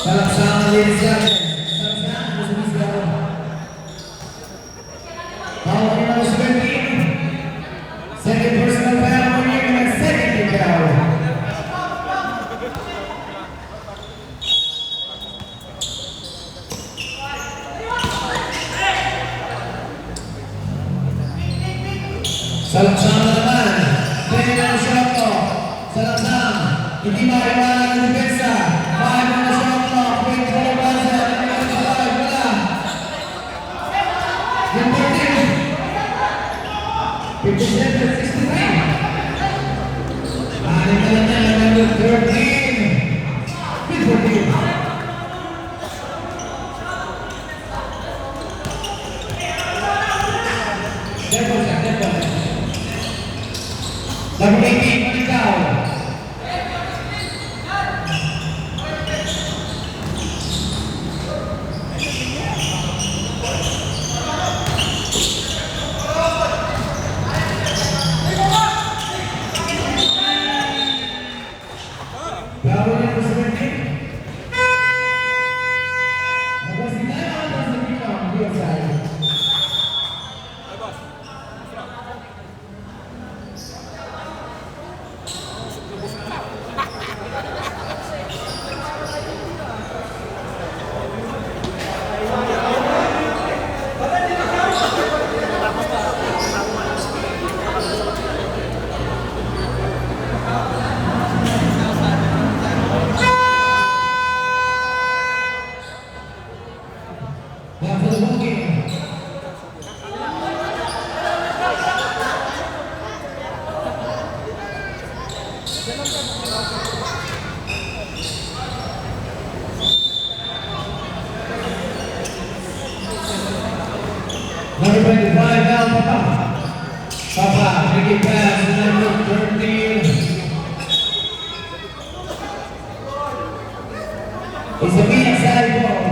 [SPEAKER 3] Salaksan, leading second. Salaksan, gusto niya. Foul on number 17. Second personal foul on you and second team foul. Salaksan na naman. Pwede na ang shot clock. Salaksan. Hindi maiwanan ang depensa. 5 na ang shot clock. Pwede na ang basa. Wala. Number 2. 57-63. Anin na lang yan. Number 13. Good for you. Number 18, Maricao. Bravo number 17. Tapos hindi na ang nasa Maricao, hindi ang side. Now for the ball game. Number 25, Al Papa. Papa, make it pass to number 13. It's a big side ball.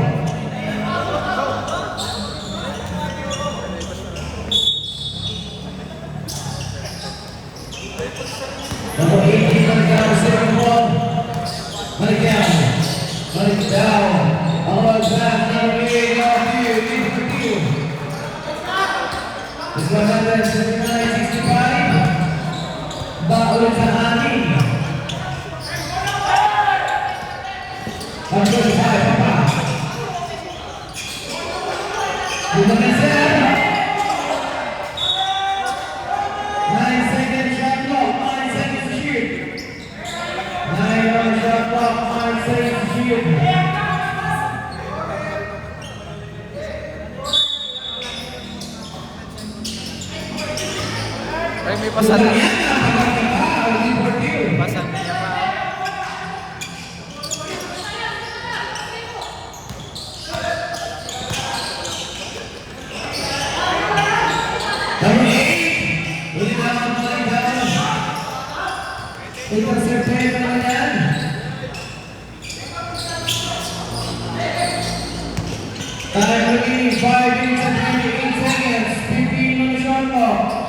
[SPEAKER 3] Number 18, Maricao, second ball. Maricao. All back, number 8, RQ. It's 179-65. Ba ulit sa anin. Number 5, Papa. Dumagasel. 9 seconds shot clock, 9 seconds to shoot. 9 shot clock, 9 seconds to shoot.
[SPEAKER 1] Ay, may pasan na. Pasan niya pa.
[SPEAKER 3] Number 8, ulit na ang Maricao. Intercepted naman yan. Time remaining 5 minutes and 28 seconds. 15 on the shot clock.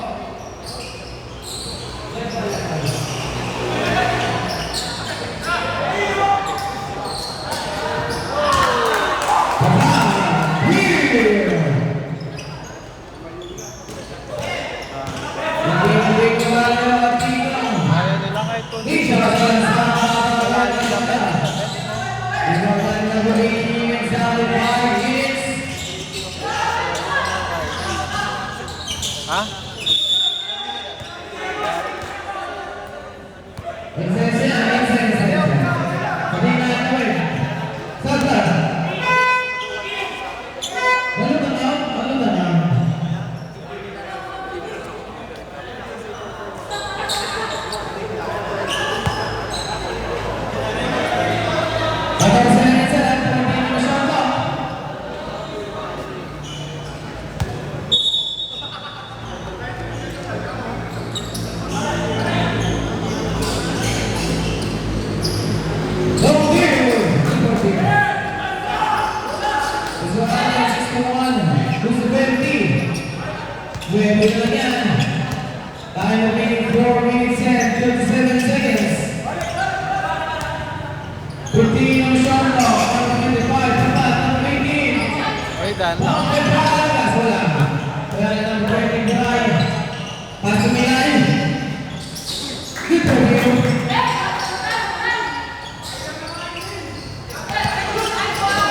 [SPEAKER 1] Ayaw nila kahit kung ha? Time remaining 4 minutes and 37 seconds. 15 on the shot clock. Number 25, number 18. Ay, dan.
[SPEAKER 3] Okay, pass. Wala. Wala na number 25. Pass to Milan. Good for you.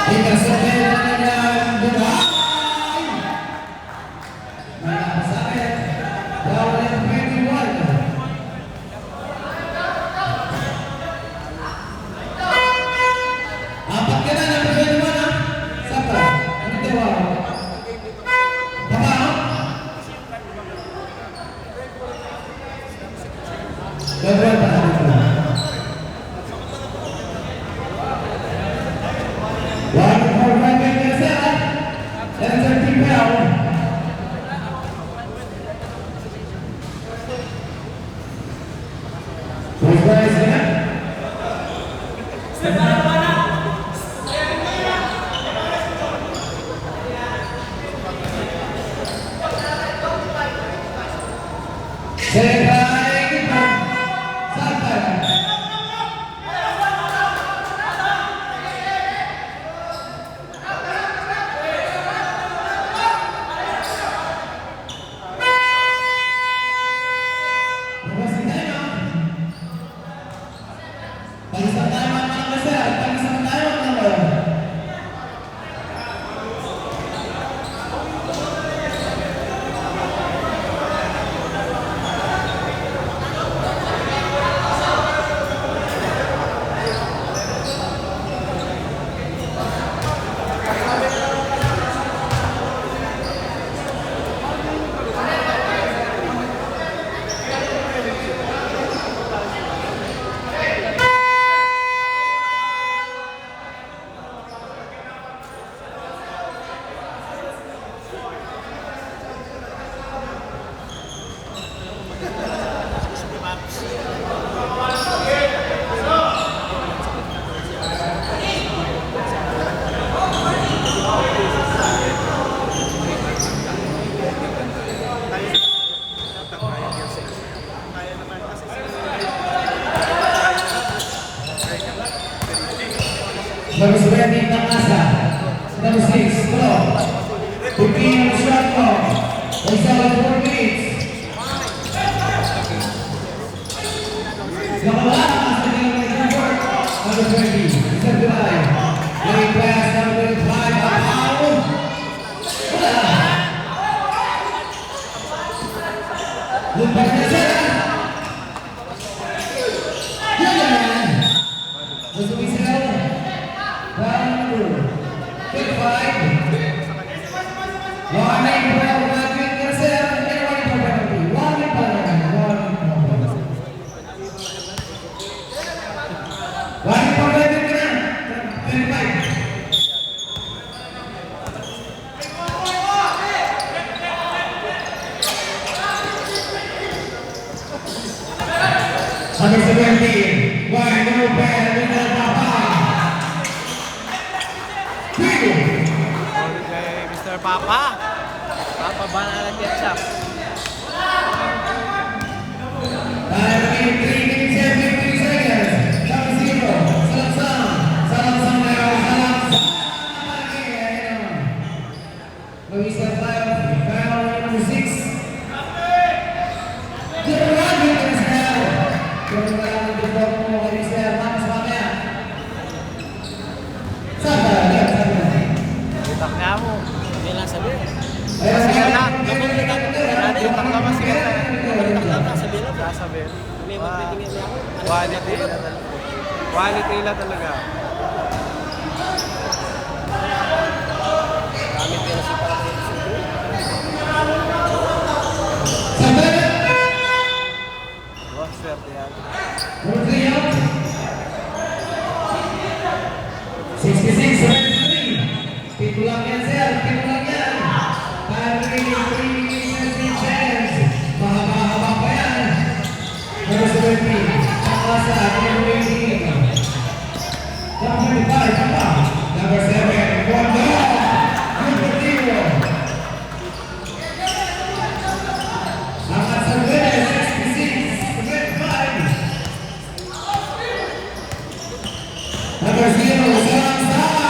[SPEAKER 3] Intercepted na ng Dubai. May nakasakit. Down at 21. Apat ka na, number 21 ha? Sapa. Ano ito ba? Tama ha? Gagawin pa natin ito. 1-4-5 minutes ha? That's 30 pound. Who's rising up? Number 17, Takasa. Number 6, Pro. 15 on the shot clock. Gonzalo, 4 minutes. Nakawala sa kanilang report. Number 20, Isabelay. Lane pass, number 25, Apao. Wala. Lumpas na siya. Yan yan. Gusto mo isigaw? Number 25. Warning for graduate ka, sir. Warning for penalty. Warning for penalty. Warning for graduate ka na. 25. Number 17. Wide open. Winner Papa. Pico.
[SPEAKER 1] Sorry kay Mr. Papa. Papa Banana Ketchup.
[SPEAKER 3] Time in 3 minutes and 50 seconds. Number 0. Salamsang. Salamsang now. Salamsang. Luis Tapayo. Foul number 6. Graduate is now. Kung maraming dito mo kay Mr. Mamas mamaya. Saka.
[SPEAKER 1] Itak na mo. Hindi lang sabi.
[SPEAKER 3] Ayun
[SPEAKER 1] Sige na.
[SPEAKER 3] na.
[SPEAKER 1] Grabe yung taklama. Sige na.
[SPEAKER 2] Sabi lang.
[SPEAKER 1] Sabi.
[SPEAKER 2] May magpitingin niya ako.
[SPEAKER 1] Quality na talaga. Quality na talaga.
[SPEAKER 2] Kami pero si para dito sa buhay.
[SPEAKER 1] Oh, swerte yan.
[SPEAKER 3] 66-73. Pito lang yan, sir. Pito lang yan. Time remaining 3 minutes and 3 seconds. Mahaba-haba pa yan. Number 17. Takasa. Number 18. Number 25. Papa. Number 7. Wanda. Number 0. Angat sa Gwede. 66-75. Number 0, Salamsang!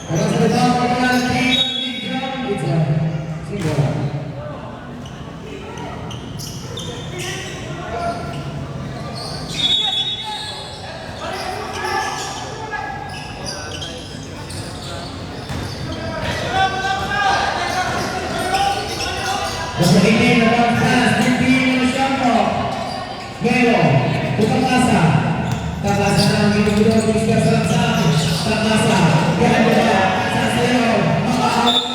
[SPEAKER 3] Para sa ibang penalty, it's a single. Number 18, the bounce pass, 15 on the shot clock. Melo, Takasa. Takasa na ang ginugulong ng Mr. Salamsang. Takasa, ganun ba? Sa sayo, makahawak na.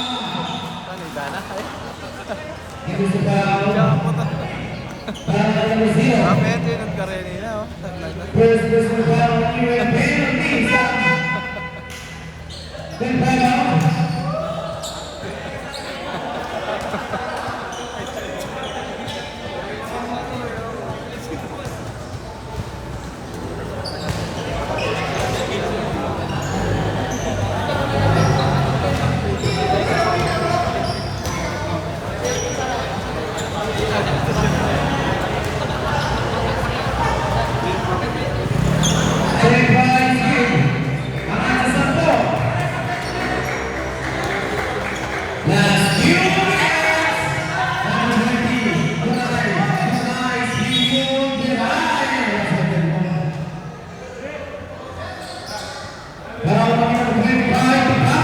[SPEAKER 1] Ano yung dana?
[SPEAKER 3] Hindi sa tao. Para number 0.
[SPEAKER 1] Pwede yung nagkarenina.
[SPEAKER 3] First person foul, and penalty. Then back out. Last few minutes. Number 20. Nice. People divide. Para kami ng 25. Diba?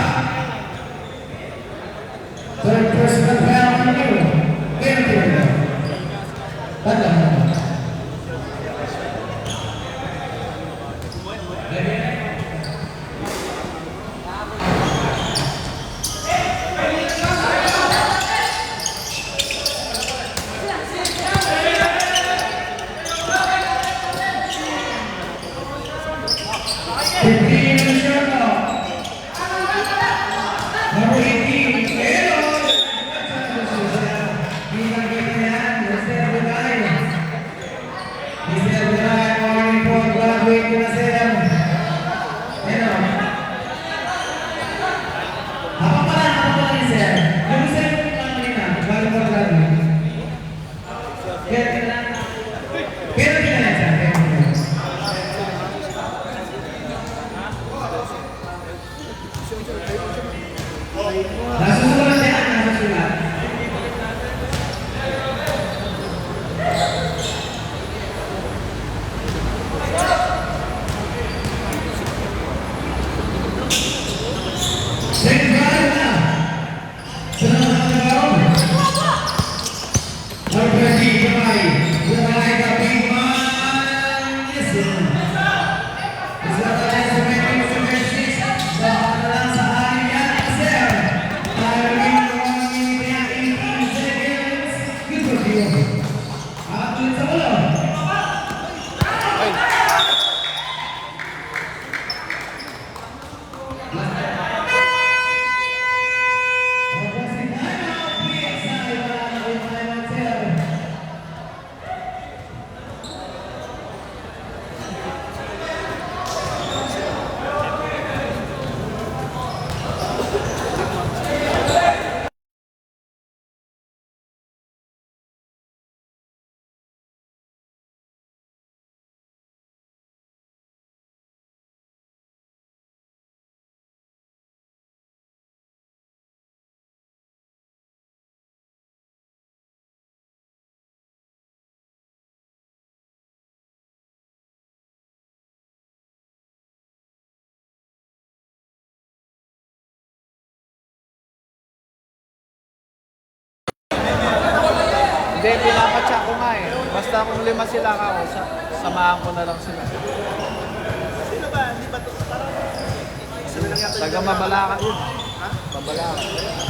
[SPEAKER 3] Third personal foul on you. Penalty. Tanda mo. Number 18, Melo. Hindi na ganyan yan. Mr. Bulay. Nasusulat yan, nasusulat. Second drive na. Sunod na nagkaroon. Number 20, Jamay. Jamay ka, big man. Yes, sir. Isa ka na sa 26. Baka na lang sa akin yan, sir. Tayo rin ang 18 seconds. Good for you. At ulit sa ulo.
[SPEAKER 1] Ay. Hindi, pinapatsa ko nga eh. Basta kung 5 sila ka, samahan ko na lang sila.
[SPEAKER 4] Sino ba? Hindi ba ito? Parang sino lang yata
[SPEAKER 1] Taga Mabalacan yun. Ha? Mabalacan.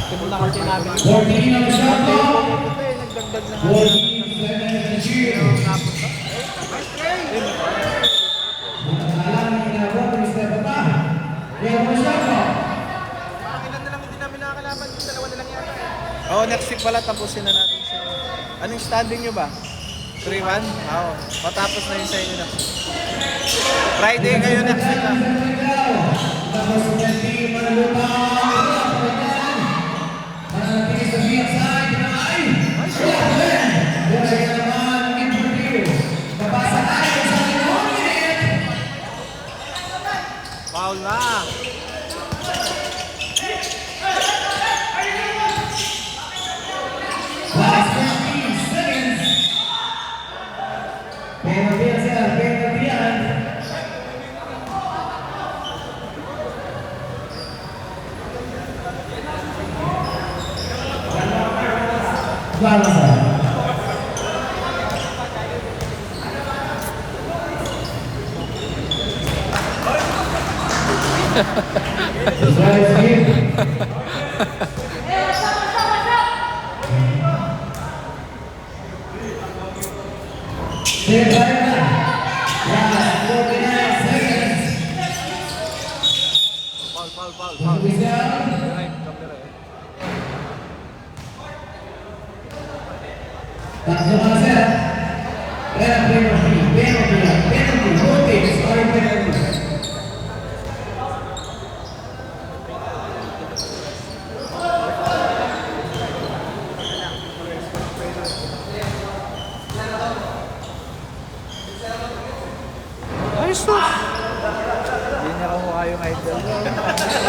[SPEAKER 1] Ito na kasi namin.
[SPEAKER 3] 14 ang shot clock.
[SPEAKER 1] Ito eh, nagdagdag na nga.
[SPEAKER 3] 14 seconds to shoot. Alam ni ginagawa, Chris Peppa. Kaya mo shot clock.
[SPEAKER 4] parang ilan na lang hindi namin nakakalaban. Yung dalawa na lang yata eh.
[SPEAKER 1] Oo, next week pala tapusin na natin siya. Anong standing nyo ba? 3-1? Oo. Matapos na yun sa inyo na. Friday kayo next week ah.
[SPEAKER 3] Tapos sa team, manalutang. Mananatili sa shot side. Ay! Kaya naman, interview. Nabasa tayo sa minute.
[SPEAKER 1] Foul na.
[SPEAKER 3] Last 15 seconds. Penalty yan sir, penalty yan. Lalo sir. Drive in. They're right now. Last 49 seconds.
[SPEAKER 1] Foul.
[SPEAKER 3] Is down.
[SPEAKER 1] Right, camera eh.
[SPEAKER 3] Tatlo na sir. Penalty. Voting, scoring penalty.
[SPEAKER 1] Ayos to. Hindi niya kamukha yung idol.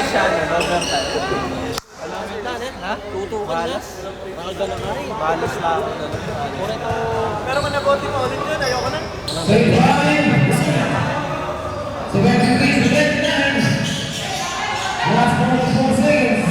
[SPEAKER 1] Siya na, overtime. Alam mo yun, ha? Tutukan na. Nakagana nga rin. Balas na ako na lang.
[SPEAKER 4] Pero kung nabote mo ulit yun, ayoko na.
[SPEAKER 3] 73, 79. Last 44 seconds.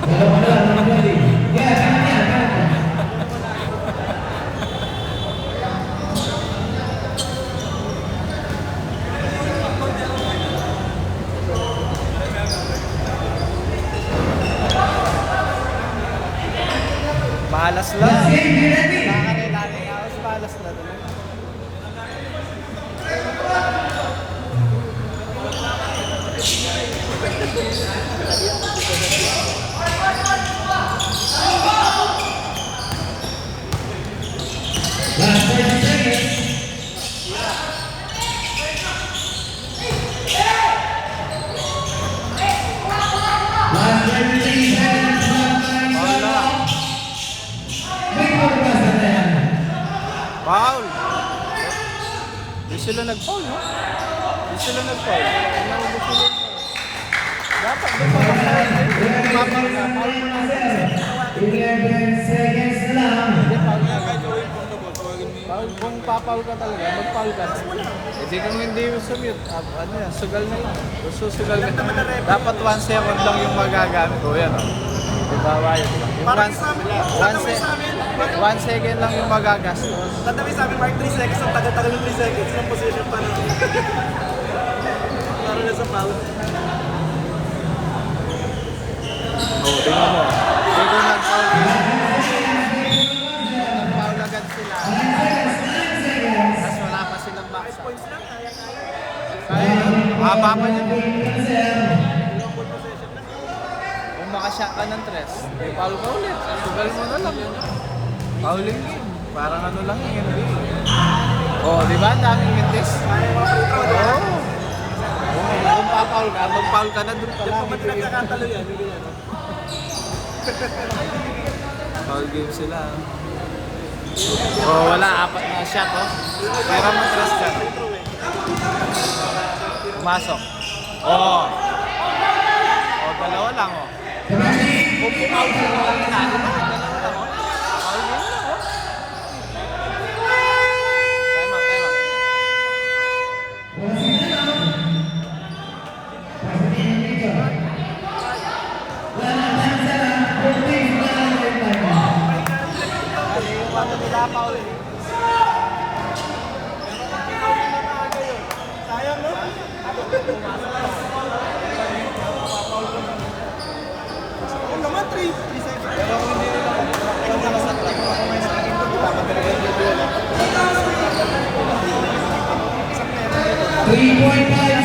[SPEAKER 3] Dalawa na lang, mga pwede. Yeah, kanan yan.
[SPEAKER 1] Malas lang.
[SPEAKER 3] Last game, be ready.
[SPEAKER 1] Nakakarelani nga ako, malas na doon.
[SPEAKER 3] Last 30 seconds. Last 33 seconds.
[SPEAKER 1] Wala. sila nag-foul, no? Hindi sila nag-foul. Naubos sila. Dapat doon pa foul na. Foul mo na.
[SPEAKER 3] 11 seconds na lang.
[SPEAKER 1] Hindi, foul na. Foul, kung pa-foul ka talaga, mag-foul ka. Hindi kung hindi mo sumute, ano yan, sugal na lang. Susugal ka. Dapat 1 second lang yung magagamit. O yan, o. Diba, yun. Yung
[SPEAKER 4] Parang sa amin, tatawin sa amin.
[SPEAKER 1] 1 second lang yung magagastos.
[SPEAKER 4] Tatawin sa amin, Mark, 3 seconds. Ang tagal-tagal ng 3 seconds ng position pa natin. Laro na sa foul.
[SPEAKER 1] Oo, tingnan mo. Hindi ko nag-foul. Nag-foul agad sila. Tapos wala pa silang box.
[SPEAKER 4] 5 points lang, kaya-kaya.
[SPEAKER 1] Kaya, mahaba pa yun.
[SPEAKER 4] Ilang ball possession lang.
[SPEAKER 1] Kung makashot ka ng 3, may foul ka ulit. Sugal mo na lang. Fouling game. Parang ano lang yung NBA. Oh, di ba? Ang daming mintis.
[SPEAKER 4] Kaya yung mga free throw, di ba?
[SPEAKER 1] Oo. Kung pa-foul ka, mag-foul ka na doon
[SPEAKER 4] Di
[SPEAKER 1] pala.
[SPEAKER 4] ba ba't nagkakatalo yan? Hindi yan.
[SPEAKER 1] Foul game sila. Oh, wala. 4 na shot, oh. Pero mo 3 dyan.
[SPEAKER 4] Free throw eh.
[SPEAKER 1] Pumasok. Oh. Oh, dalawa lang, oh. Kung pumaul ka lang na, di ba? Dalawa lang, oh. Foul game lang, oh. Time out, time out. Ano yung ano nila, foul eh.
[SPEAKER 4] Sayang, no? Ano naman, 3 seconds.
[SPEAKER 1] Pero kung hindi nila kung nasa track, kung may nakakin ko, dapat talaga yung video lang.
[SPEAKER 3] 3.5